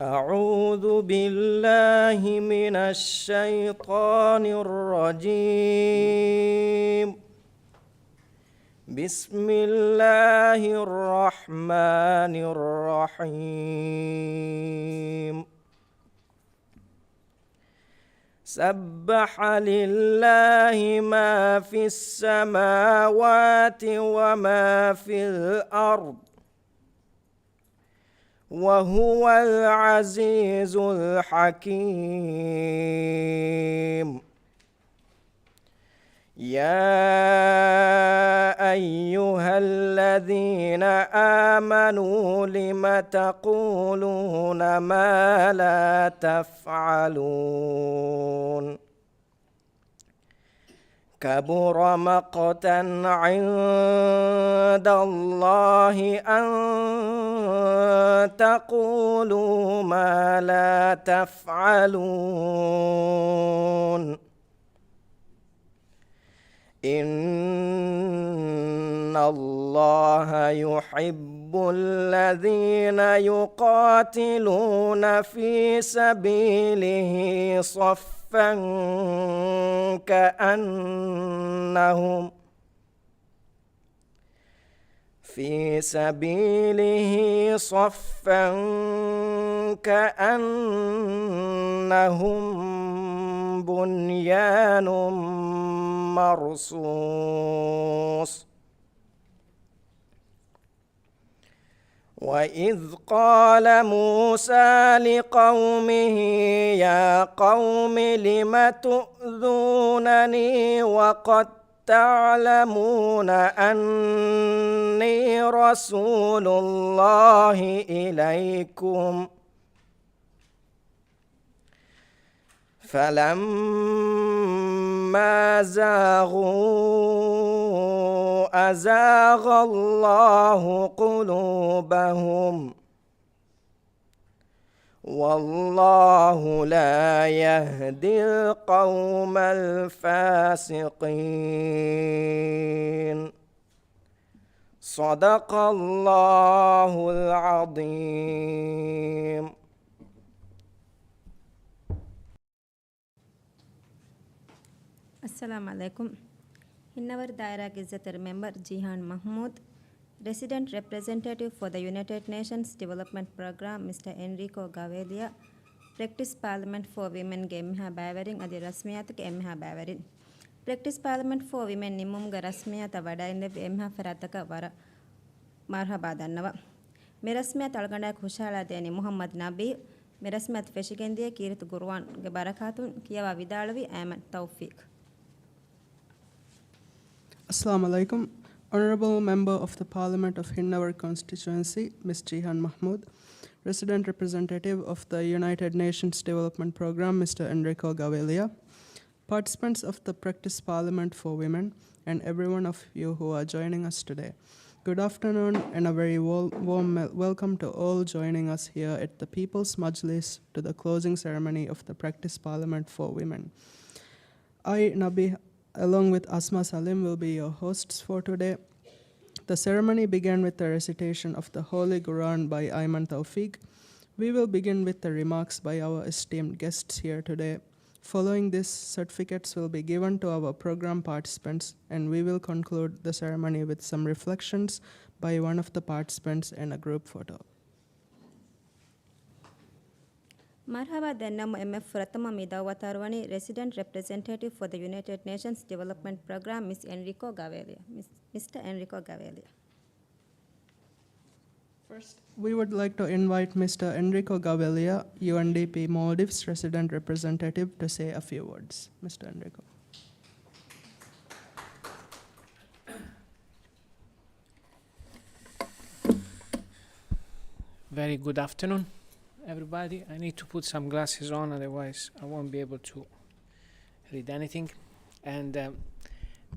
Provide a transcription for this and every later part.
أعوذ بالله من الشيطان الرجيم. بسم الله الرحمن الرحيم. سبح لله ما في السماوات وما في الأرض وهو العزيز الحكيم. يا أيها الذين آمنوا لم تقولون ما لا تفعلون؟ كبر مقتا عند الله أن تقولوا ما لا تفعلون. إن الله يحب الذين يقاتلون في سبيله صفا كأنهم بنيان مرصوص. وإذ قال موسى لقومه يا قوم لم تؤذونني وقد تعلمون أني رسول الله إليكم؟ فلما زاغوا أزاغ الله قلوبهم والله لا يهدي القوم الفاسقين. صدق الله العظيم. Assalamu alaikum. In our Daira Gazetted member Jihan Mahmood, Resident Representative for the United Nations Development Program Mr. Enrico Gavilia, Practice Parliament for Women Gemha Bavarin Adi Rasmiyat Emha Bavarin. Practice Parliament for Women Nimum Garasmiyat Avada in the Emha Farataka Vara Marhabadanava. Mirasmiyat Alganda Kushala Deni Muhammad Nabi, Mirasmat Feshikendia Kirit Gurwan Gabarakatun Kiava Vidalavi Ahmad Tawfiq. Assalamu alaikum. Honorable Member of the Parliament of Hinnavar Constituency, Ms. Jihan Mahmood, Resident Representative of the United Nations Development Program, Mr. Enrico Gavilia, participants of the Practice Parliament for Women, and everyone of you who are joining us today. Good afternoon and a very warm welcome to all joining us here at the People's Majlis to the closing ceremony of the Practice Parliament for Women. I, Nabi, along with Asma Salim, will be your hosts for today. The ceremony began with the recitation of the Holy Quran by Ayman Tawfiq. We will begin with the remarks by our esteemed guests here today. Following this, certificates will be given to our program participants, and we will conclude the ceremony with some reflections by one of the participants and a group photo. Marhaba Dennamu MF Ratama Midawatarwani, Resident Representative for the United Nations Development Program, Ms. Enrico Gavilia. Mr. Enrico Gavilia. First, we would like to invite Mr. Enrico Gavilia, UNDP Maldives Resident Representative, to say a few words. Mr. Enrico. Very good afternoon, everybody. I need to put some glasses on, otherwise I won't be able to read anything. And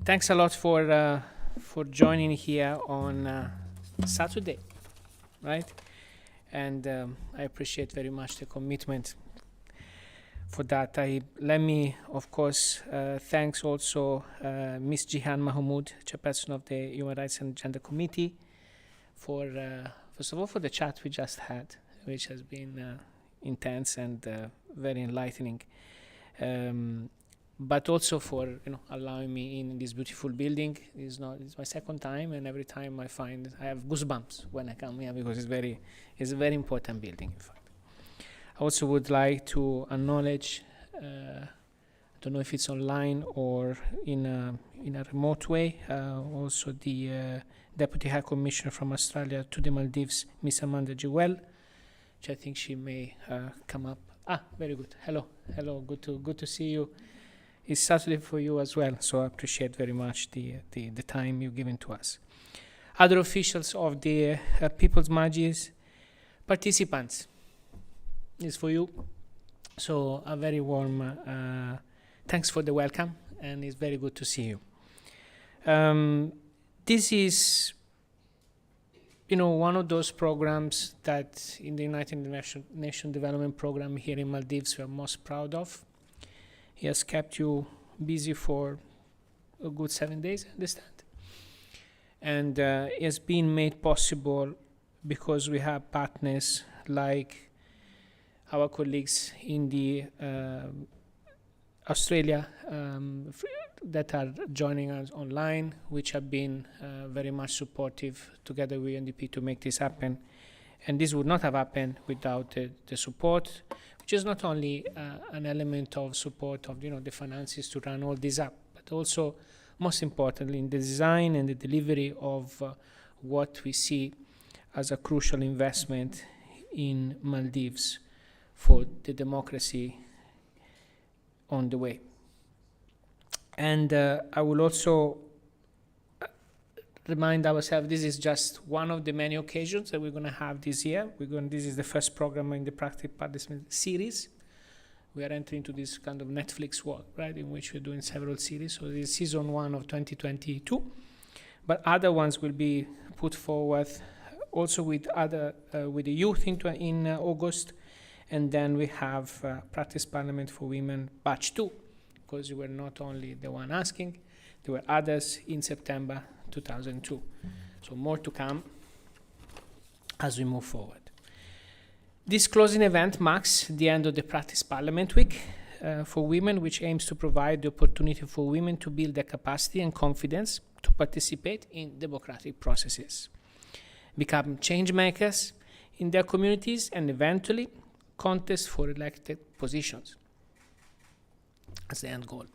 thanks a lot for joining here on Saturday, right? And I appreciate very much the commitment for that. Let me, of course, thanks also Ms. Jihan Mahmood, chairperson of the Human Rights and Gender Committee, for first of all for the chat we just had, which has been intense and very enlightening. But also for allowing me in this beautiful building. It's my second time, and every time I find I have goosebumps when I come here because it's a very important building. In fact, I also would like to acknowledge. I don't know if it's online or in a remote way. Also, the Deputy High Commissioner from Australia to the Maldives, Miss Amanda Jewell, which I think she may come up. Very good. Hello. Good to see you. It's Saturday for you as well, so I appreciate very much the time you've given to us. Other officials of the People's Majlis, participants, is for you. So a very warm thanks for the welcome, and it's very good to see you. This is, one of those programs that in the United Nations Development Program here in Maldives we are most proud of. He has kept you busy for a good 7 days, I understand. And it has been made possible because we have partners like our colleagues in the Australia that are joining us online, which have been very much supportive together with UNDP to make this happen. And this would not have happened without the support, which is not only an element of support of the finances to run all this up, but also, most importantly, in the design and the delivery of what we see as a crucial investment in Maldives for the democracy on the way. And I will also remind ourselves this is just one of the many occasions that we're going to have this year. This is the first program in the Practice Participant series. We are entering into this kind of Netflix world, right, in which we're doing several series. So this is season 1 of 2022, but other ones will be put forward also with the youth in August, and then we have Practice Parliament for Women Batch 2, because you were not only the one asking, there were others in September 2002. So more to come as we move forward. This closing event marks the end of the Practice Parliament Week for Women, which aims to provide the opportunity for women to build their capacity and confidence to participate in democratic processes, become change makers in their communities, and eventually contest for elected positions as the end goal.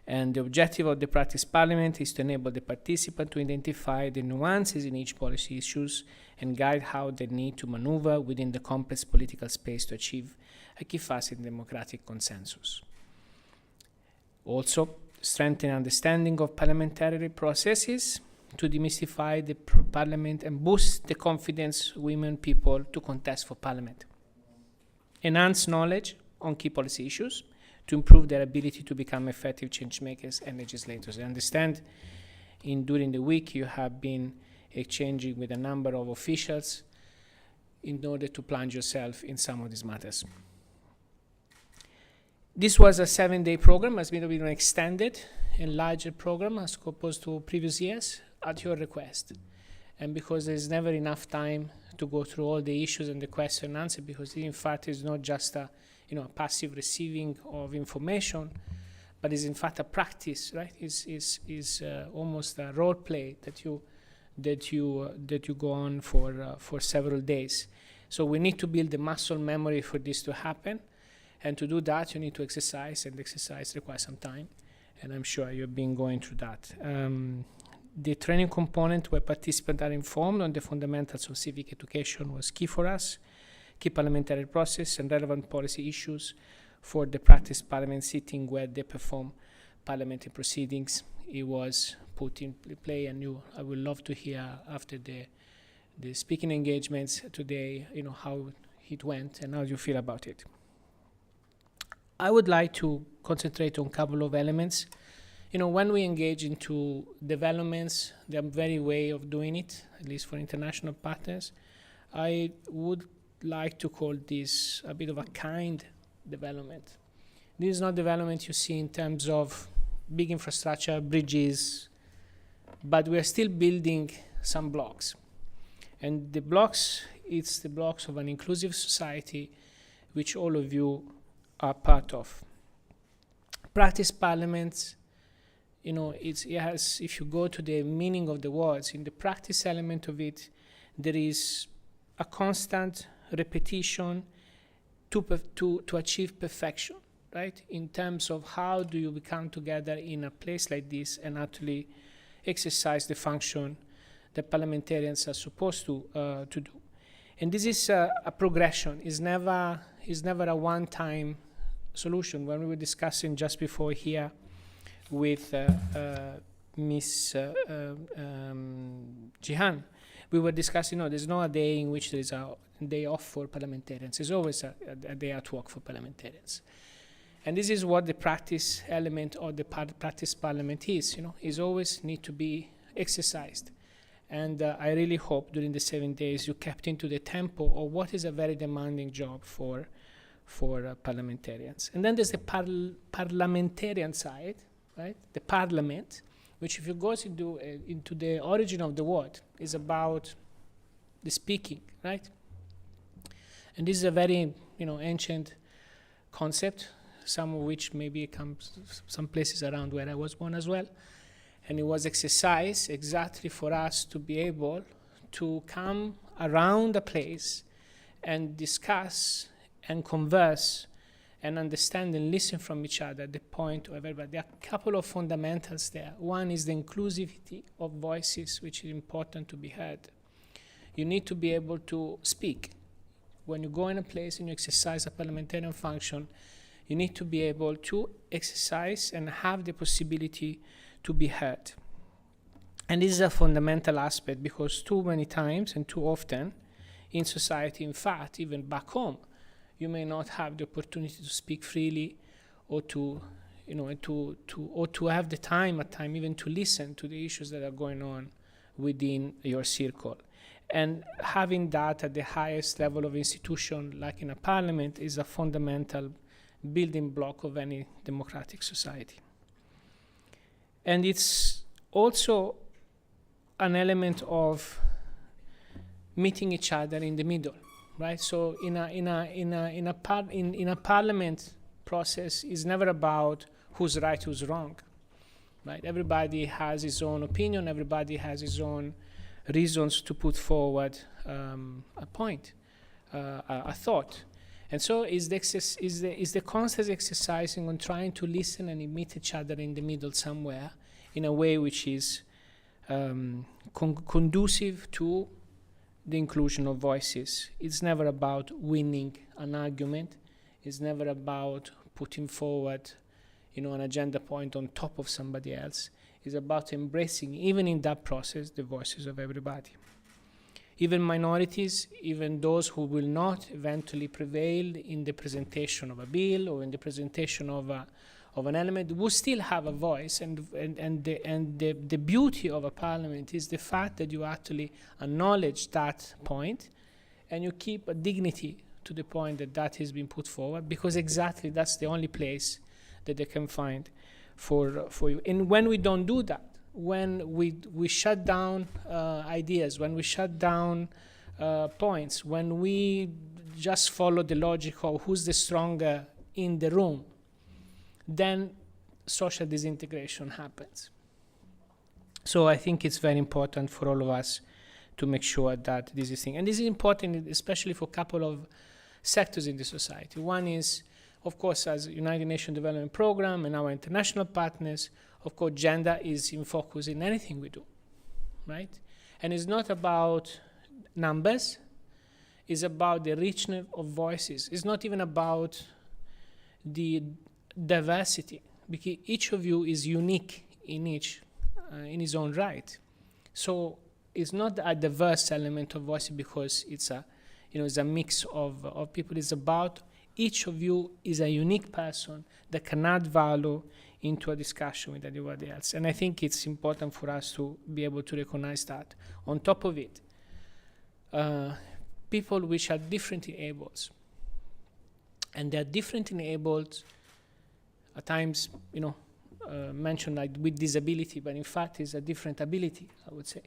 And the objective of the Practice Parliament is to enable the participant to identify the nuances in each policy issues and guide how they need to maneuver within the complex political space to achieve a key facet in democratic consensus. Also, strengthen understanding of parliamentary processes to demystify the parliament and boost the confidence of women people to contest for parliament. Enhance knowledge on key policy issues to improve their ability to become effective change makers and legislators. I understand during the week you have been exchanging with a number of officials in order to plunge yourself in some of these matters. This was a 7-day program, has been an extended and larger program as opposed to previous years at your request. And because there's never enough time to go through all the issues and the question and answer, because in fact it's not just a passive receiving of information, but is in fact a practice, right? Is almost a role play that you go on for several days. So we need to build the muscle memory for this to happen, and to do that you need to exercise, and exercise requires some time, and I'm sure you've been going through that. The training component where participants are informed on the fundamentals of civic education was key for us. Key parliamentary process and relevant policy issues for the Practice Parliament sitting where they perform parliamentary proceedings. It was put in play, and I would love to hear after the speaking engagements today, how it went and how you feel about it. I would like to concentrate on a couple of elements. When we engage into developments, the very way of doing it, at least for international partners, I would like to call this a bit of a kind development. This is not development you see in terms of big infrastructure, bridges, but we are still building some blocks. And the blocks, it's the blocks of an inclusive society which all of you are part of. Practice parliaments, you know, it has, if you go to the meaning of the words, in the practice element of it, there is a constant repetition to achieve perfection, right? In terms of how do you come together in a place like this and actually exercise the function that parliamentarians are supposed to do. And this is a progression. It's never a one-time solution. When we were discussing just before here with Miss Jihan, we were discussing, no, there's no a day in which there is a day off for parliamentarians. There's always a day at work for parliamentarians. And this is what the practice element or the practice parliament is, you know, is always need to be exercised. And I really hope during the 7 days you kept into the tempo of what is a very demanding job for parliamentarians. And then there's the parliamentarian side, right? The parliament, which if you go into the origin of the word, is about the speaking, right? And this is a very, you know, ancient concept, some of which maybe comes some places around where I was born as well. And it was exercised exactly for us to be able to come around a place and discuss and converse and understand and listen from each other at the point of everybody. There are a couple of fundamentals there. One is the inclusivity of voices, which is important to be heard. You need to be able to speak. When you go in a place and you exercise a parliamentarian function, you need to be able to exercise and have the possibility to be heard. And this is a fundamental aspect because too many times and too often in society, in fact, even back home, you may not have the opportunity to speak freely or to, you know, or to have the time at time even to listen to the issues that are going on within your circle. And having that at the highest level of institution, like in a parliament, is a fundamental building block of any democratic society. And it's also an element of meeting each other in the middle, right? So in a parliament process is never about who's right, who's wrong, right? Everybody has his own opinion. Everybody has his own reasons to put forward a point, a thought. And so is the constant exercising on trying to listen and meet each other in the middle somewhere in a way which is conducive to the inclusion of voices. It's never about winning an argument. It's never about putting forward, you know, an agenda point on top of somebody else. It's about embracing, even in that process, the voices of everybody. Even minorities, even those who will not eventually prevail in the presentation of a bill or in the presentation of an element, will still have a voice. And the beauty of a parliament is the fact that you actually acknowledge that point and you keep a dignity to the point that has been put forward, because exactly that's the only place that they can find for you. And when we don't do that, when we shut down ideas, when we shut down points, when we just follow the logic of who's the stronger in the room, then social disintegration happens. So I think it's very important for all of us to make sure that this is thing. And this is important especially for a couple of sectors in the society. One is, of course, as United Nations Development Program and our international partners, of course, gender is in focus in anything we do, right? And it's not about numbers. It's about the richness of voices. It's not even about the diversity, because each of you is unique in his own right. So it's not a diverse element of voice because it's a mix of people. It's about each of you is a unique person that can add value into a discussion with anybody else. And I think it's important for us to be able to recognize that. On top of it, people which are different enabled, and they're different enabled at times, mentioned like with disability, but in fact is a different ability, I would say.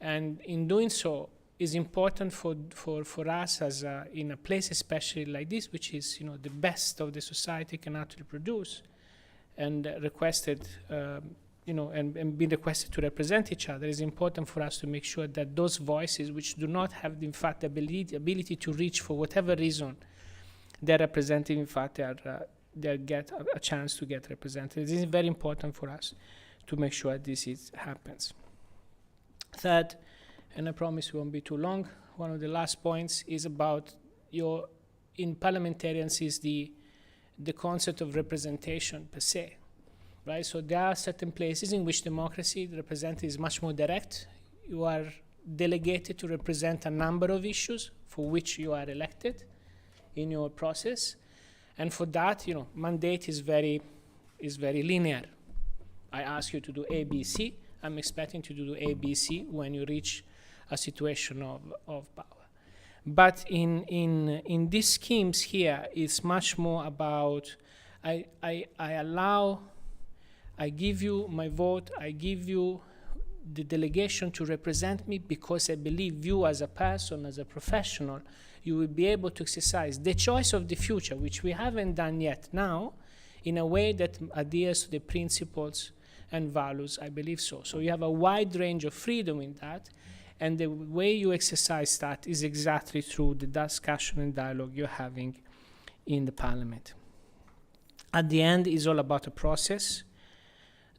And in doing so, is important for us as in a place especially like this, which is the best of the society can actually produce, and requested and been requested to represent each other. It's important for us to make sure that those voices which do not have in fact the ability to reach for whatever reason they're represented, in fact they get a chance to get represented. This is very important for us to make sure this happens. Third, and I promise it won't be too long, one of the last points is about in parliamentarians is the concept of representation per se, right? So there are certain places in which democracy, the representative is much more direct. You are delegated to represent a number of issues for which you are elected in your process. And for that, mandate is very linear. I ask you to do A, B, C. I'm expecting you to do A, B, C when you reach a situation of power. But in these schemes here, it's much more about I give you my vote, I give you the delegation to represent me because I believe you as a person, as a professional, you will be able to exercise the choice of the future, which we haven't done yet now, in a way that adheres to the principles and values, I believe so. So you have a wide range of freedom in that, and the way you exercise that is exactly through the discussion and dialogue you're having in the parliament. At the end, it's all about a process.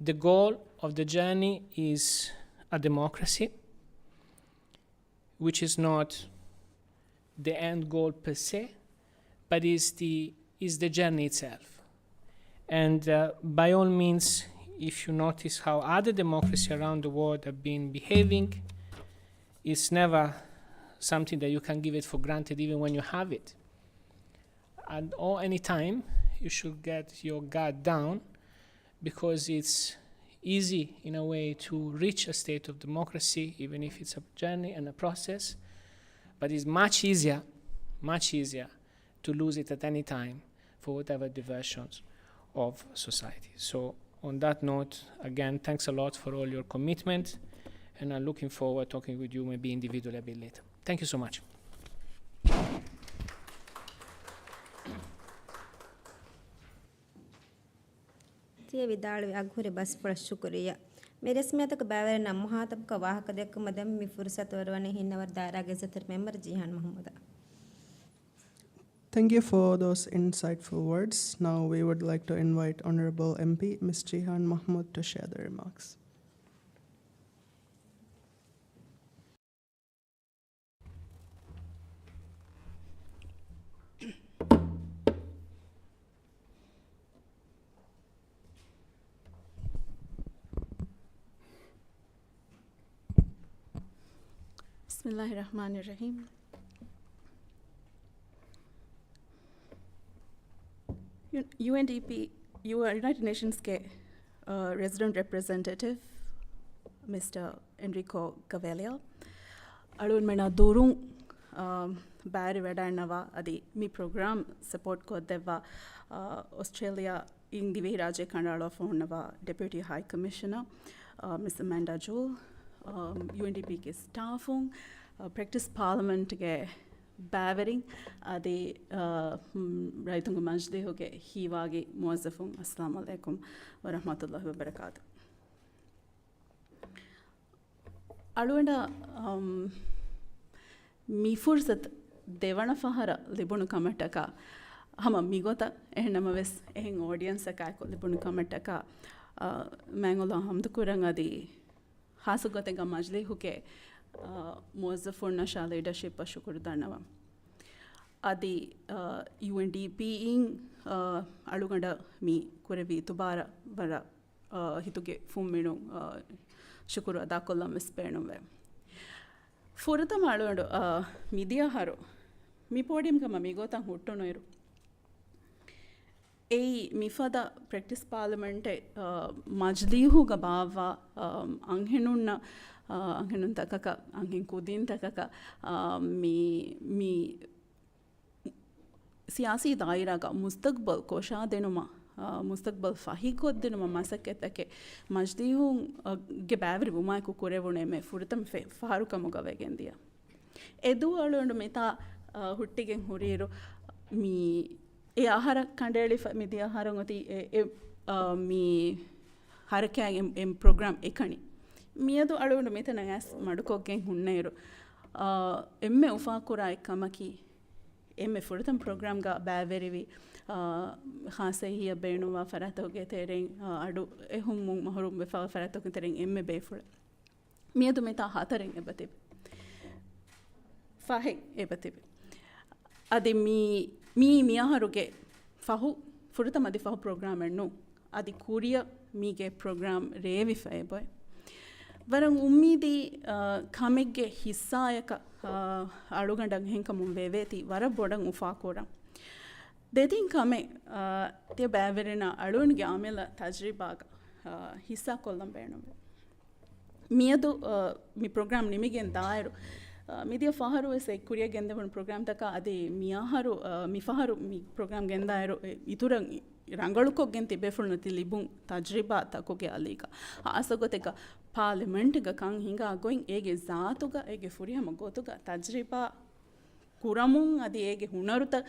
The goal of the journey is a democracy, which is not the end goal per se, but is the journey itself. And by all means, if you notice how other democracies around the world have been behaving, it's never something that you can give it for granted even when you have it. At any time, you should get your guard down, because it's easy in a way to reach a state of democracy, even if it's a journey and a process, but it's much easier to lose it at any time for whatever diversions of society. So on that note, again, thanks a lot for all your commitment, and I'm looking forward to talking with you maybe individually a bit later. Thank you so much. تي بدال أقول بس برشكرية. मेरे स्मेत को बावर नम्हा तब का वाह कदे को मदम मी फुर्सत वरवाने ही नवर दायरा गेज़तर member Jihan Mahmooda. Thank you for those insightful words. Now we would like to invite Honorable MP Ms. Jihan Mahmood to share the remarks. Bismillahirrahmanirrahim. UNDP, United Nations के resident representative, Mr. Enrico Gavelia. Alun mena dorung bari vedanava adi mi program support ko deva Australia Indivi Raje Kandala Fonava Deputy High Commissioner, Ms. Amanda Jewell. UNDP के staffung practice parliament के bavering आदि राइतों को मजदे हो के ही वागे मुआज़फ़ुं अस्सलामु अलैकुम व रहमतुल्लाहि व बरकातुहू. अड़ुंडा मीफुर्सत देवना फहरा लिबुनु कमेंट का हम अमीगोता नमवेस ऑडियंस का को लिबुनु कमेंट का मैंगोला हम तो कुरंगा दी हासुगते का मजले हुके मुआज़फ़ुं नशा लीडरशिप शुक्र दानवा आदि UNDP इन अड़ुगंडा मी कुरेवी तुबारा बरा हितुके फुम्मेनो शुक्र अदा कोल्ला मिस्पेनो वे फुरता मालुंडो मीडिया हारो मी पोडियम का ममीगोता हुट्टो नोयरो ए मिफादा प्रैक्टिस पार्लिमेंट मजलीहु गबावा अंगेनुन्ना अंगेनुन तकका अंगेन कुदीन तकका मी सियासी दायरा का मुस्तकबल कोशा देनुमा मुस्तकबल फाही को देनुमा मसके तके मजलीहु गबावर बुमा को कोरे वने में फुरतम फे फारू का मुगावे Gondia edu alundu meta huttigen huriru mi e ahara kandeli midi aharan oti mi harakage em program ekani miyadu alundu metana as madukoggen hunneiru emme ufa kura ekamaki emme furtam program ga baverivi khase hiya beenuwa faratoge teren adu ehum mahrum befa faratoge teren emme beful miyadu meta hataren ebate fahe ebate adi mi miyaharuge fahu furtam adi fahu program ennu adi kuriya mige program revi fayboy waran ummidi kamegge hissayaka alugandan henkamun veveti wara bodan ufa koran dedin kame te baverena alunge amela tajribaga hissa kollam beenum miyadu mi program nimigen dairu midia faharu ese kuriya gendevun program taka ade miyaharu mi faharu mi program gendairu ituran rangalukoggen tibefulnati libun tajriba takoge alika asagoteka parliament ga kan hinga going ege zaatuga ege furihama gotuga tajriba kuramun adi ege hunaruta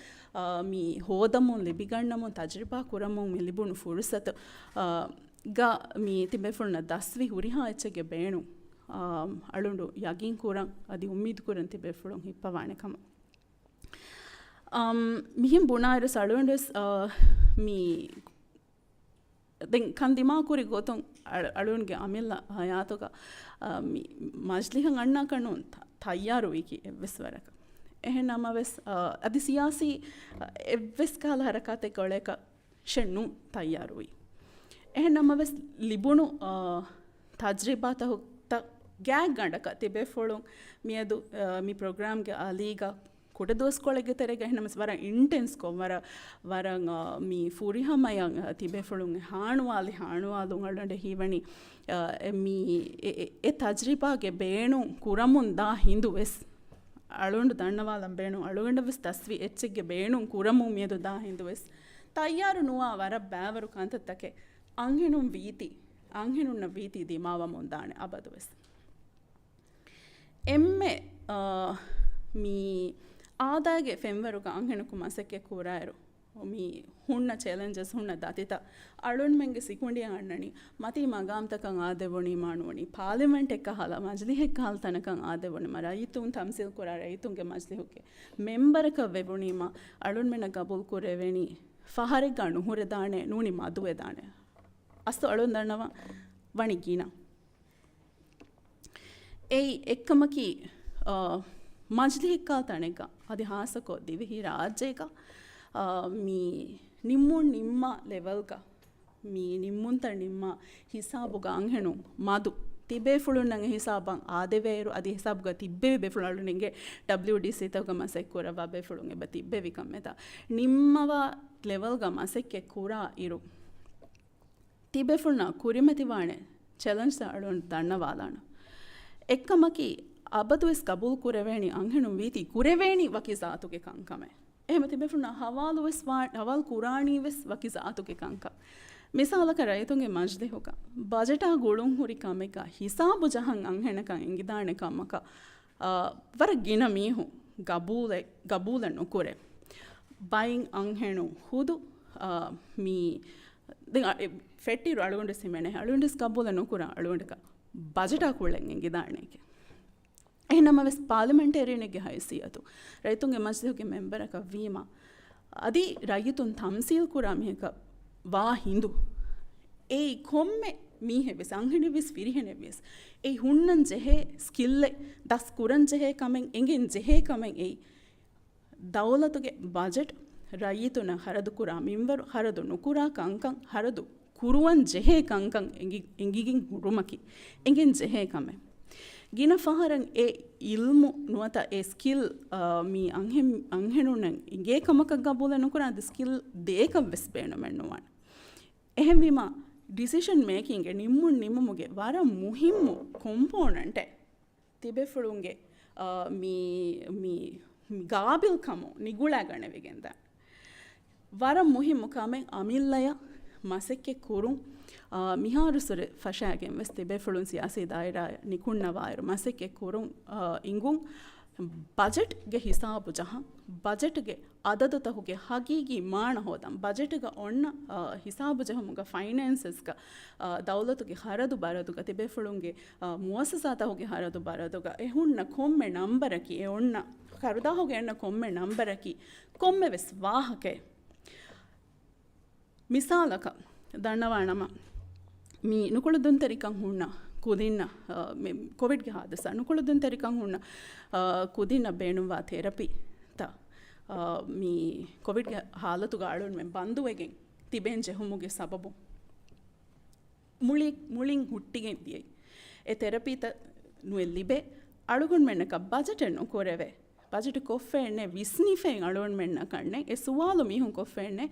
mi hodamun libigannamun tajriba kuramun mi libunu fursat ga mi tibefulna dasvi huriha echege beenu alundu yagin kuran adi ummid kuran tibefulun hippawane kama mihim bunairu salundus mi den kan dimakuri goton alunge amilla hayatuga mi majlihan anna kanun tayyaru wiki eveswaraka ehenama ves adi siyasi evves kala harakate koleka shennu tayyaru wi ehenama ves libunu tajriba ta gag gandaka tibe folun miedu mi program ge aliga kuda doskolege terege ehenama wara intense ko wara mi furihamayan tibe folun hanuwalu ngalande hiwani mi e tajriba ge beenu kuramun da hindu ves alundu dannawalam beenu aluganda ves tasvi echege beenu kuramu miedu da hindu ves tayyaru nuwa wara bavaru kantattake anhenunna viti dimawa mondane abadu ves emme mi ಆದಾಗೆ ಫೆಂವರುಗ ಅಂಗಣಕು ಮಸಕ್ಕೆ ಕೂರಾಯರು ಮೀ ಹುಣ್ಣ challenges ಹುಣ್ಣ ದಾತಿತ ಅಳುಣ್ ಮೆಂಗೆ ಸಿಕುಂಡಿ ಅಣ್ಣಣಿ ಮತಿ ಮಗಾಮ್ತಕಂ ಆದೆವಣಿ ಮಾಡುವಣಿ ಪಾರ್ಲಿಮೆಂಟ್ ಎಕ್ಕ ಹಾಲ ಮಜ್ಲಿ ಹೆಕ್ಕ ಹಾಲ್ ತನಕಂ ಆದೆವಣಿ ಮ ರೈತುನ್ ತಮ್ಸಿಲ್ ಕುರ ರೈತುಂಗೆ ಮಜ್ಲಿ ಹುಕ್ಕೆ ಮೆಂಬರಕ ವೆವಣಿ ಮ ಅಳುಣ್ ಮೆನ ಗಬುಲ್ ಕುರೆವೆಣಿ ಫಹರೆಗ ಅಣುಹುರೆ ದಾಣೆ ನೂನಿ ಮದುವೆ ದಾಣೆ ಅಸ್ತು ಅಳುಣ್ ದಣ್ಣವ ವಣಿಗೀನ ಏಯ್ ಎಕ್ಕಮಕಿ ಮಜ್ಲಿ ಹಿಕ್ಕಾ ತಣೆಗ ಅದು ಹಾಸಕೋ ದಿವಿಹಿ ರಾಜ್ಯಗ ಮೀ ನಿಮ್ಮ ಲೆವೆಲ್ಗ ಮೀ ನಿಮ್ಮುಂತ ನಿಮ್ಮ ಹಿಸಾಬುಗ ಅಂಹೆಣು ಮದು ತಿಬೆ ಫುಳು ನಂಗೆ ಹಿಸಾಬಂ ಆದೆವೇರು ಅದು ಹಿಸಾಬ್ಗ ತಿಬ್ಬೆ ಬೆಫುಳು ನಿಂಗೆ WDC ತಗ ಮಸೆಕ್ಕೂರ ಬೆ ಫುಳುಂಗೆ ಬ ತಿಬ್ಬೆ ವಿಕಮ್ಮೆತ ನಿಮ್ಮವ ಲೆವೆಲ್ಗ ಮಸೆಕ್ಕೆ ಕೂರ ಇರು ತಿಬೆ ಫುಳ್ನ ಕುರಿಮತಿವಾಣೆ ಚಾಲೆಂಜ್ ಅಳು ದಣ್ಣವಾಲಾಣ ಎಕ್ಕಮಕಿ ಅಬದುವೆಸ್ ಕಬೂಲ್ ಕುರೆವೇಣಿ ಅಂಹೆಣು ವೀತಿ ಕುರೆವೇಣಿ ವಕಿಜಾತುಗೆ ಕಂಕಮೆ එහෙම තිබෙන්න හවාලුවෙස් හවල් කුරාණීවෙස් වකිසාතුකෙ කංක මිසාලක රයිතුන්ගේ මජ්දෙහුක බජටා ගොළුන් හුරි කමෙක හිසාබු ජහන් අංහෙනකන් ඉංගිදානෙ කම්මක වර ගින මීහු ගබූල නුකුරේ බයින් අංහෙණු හුදු මී ෆෙට්ටිරු අලුගොන්ඩ සිමෙනේ අලුගොන්ඩස් ගබූල නුකුර අලුගොන්ඩක බජටා කුලෙන් ඉංගිදානෙක එහෙනම වෙස් පාර්ලිමෙන්ටේරියන්ගේ හයිසියතු රයිතුන්ගේ මජ්ලිහුගේ මෙම්බරක වීම අදි රයිතුන් තම්සීල් කුරා මිහක වා හිඳු ඒ කොම්මෙ මීහෙවෙස් අංහෙනෙවෙස් විරිහෙනෙවෙස් ඒ හුන්නන් ජෙහෙ ස්කිල්ලෙ දස් කුරන් ජෙහෙ කමෙන් එංගෙන් ජෙහෙ කමෙන් ඒ දවලතුගේ බජට් රයිතුන හරදු කුරා මින්වරු හරදු නුකුරා කංකං හරදු කුරුවන් ජෙහෙ කංකං එංගිගින් හුරුමකි එංගෙන් ජෙහෙ කමෙන් ಗಿನ ಫಹರಂ ಎ ಇಲ್ಮು ನುವತ ಎ ಸ್ಕಿಲ್ ಮೀ ಅಂಹೆನುನಂ ಇಂಗೇ ಕಮಕ ಗಬೂಲ ನುಕುರ ಅದ ಸ್ಕಿಲ್ ದೇಕ ವೆಸ್ ಬೇಣ ಮೆಣ್ಣುವಾಣ ಎಹೆಂ ವಿಮಾ ಡಿಸಿಷನ್ ಮೇಕಿಂಗ್ ಎ ನಿಮ್ಮುಗೆ ವರ ಮುಹಿಮ್ಮು ಕಾಂಪೋನೆಂಟ್ ತಿಬೆಫುಳುಂಗೆ ಮೀ ಗಾಬಿಲ್ ಕಮು ನಿಗುಳಾಗಣೆವಿಗೆಂದ ವರ ಮುಹಿಮ್ಮು ಕಾಮೆ ಅಮಿಲ್ಲಯ ಮಸೆಕ್ಕೆ ಕುರುಂ මිහාරුසර ෆෂෑගෙන් වෙස් තිබෙෆුළුන් සියාසී දායිරා නිකුන්නවායරු මසෙක්ෙ කුරුන් ඉංගුන් ಬಜೆಟ್ಗೆ ಹಿಸಾಬು ಜಹ ಬಜೆಟ್ಗೆ ಅದದತಹುಗೆ ಹಗೀಗಿ ಮಾಣ ಹೋದಂ ಬಜೆಟ್ಗೆ ಒಣ್ಣ ಹಿಸಾಬು ಜಹಮುಗ ಫೈನಾನ್ಸಸ್ಗ ದೌಲತುಗೆ ಹರದು ಬರದುಗ ತಿಬೆಫುಳುಂಗೆ ಮುವಸಸಾತಹುಗೆ ಹರದು ಬರದುಗ ಎಹುಣ್ಣ ಕೊಮ್ಮೆ ನಂಬರಕಿ ಎ ಒಣ್ಣ ಕರುದಾಹುಗೆ ಎಣ್ಣ ಕೊಮ್ಮೆ ನಂಬರಕಿ ಕೊಮ್ಮೆ ವೆಸ್ ವಾಹಕೆ ಮಿಸಾಲಕ ದಂಡವಾಣಮ ಮೀ ನುಕುಳುದುಂತರಿಕಂ ಹುಣ್ಣ ಕುದಿನ್ನ ಕೋವಿಡ್ಗೆ ಹಾದಸ ನುಕುಳುದುಂತರಿಕಂ ಹುಣ್ಣ ಕುದಿನ್ನ ಬೇಣುವ ಥೆರಪಿ ತ ಮೀ ಕೋವಿಡ್ಗೆ ಹಾಲತುಗ ಆಳುಣ್ ಮೆ ಬಂದುವೆಗೆ ತಿಬೇನ್ ಜೆಹುಮುಗೆ ಸಬಬು ಮುಳಿಂಗ್ ಹುಟ್ಟಿಗೆ ದಿಯೈ ಎ ಥೆರಪಿ ತ ನುವೆಲ್ಲಿಬೆ ಅಳುಗುಣ್ ಮೆಣ್ಣಕ ಬಜೆಟ್ ಎಣ್ಣು ಕೊರೆವೆ ಬಜೆಟ್ ಕೊಫ್ಫೆ ಎಣ್ಣೆ ವಿಸ್ನಿಫೆ ಅಳುಗುಣ್ ಮೆಣ್ಣ ಕಣ್ಣೆ ಎ ಸುವಾಲು ಮೀಹುಂ ಕೊಫ್ಫೆ ಎಣ್ಣೆ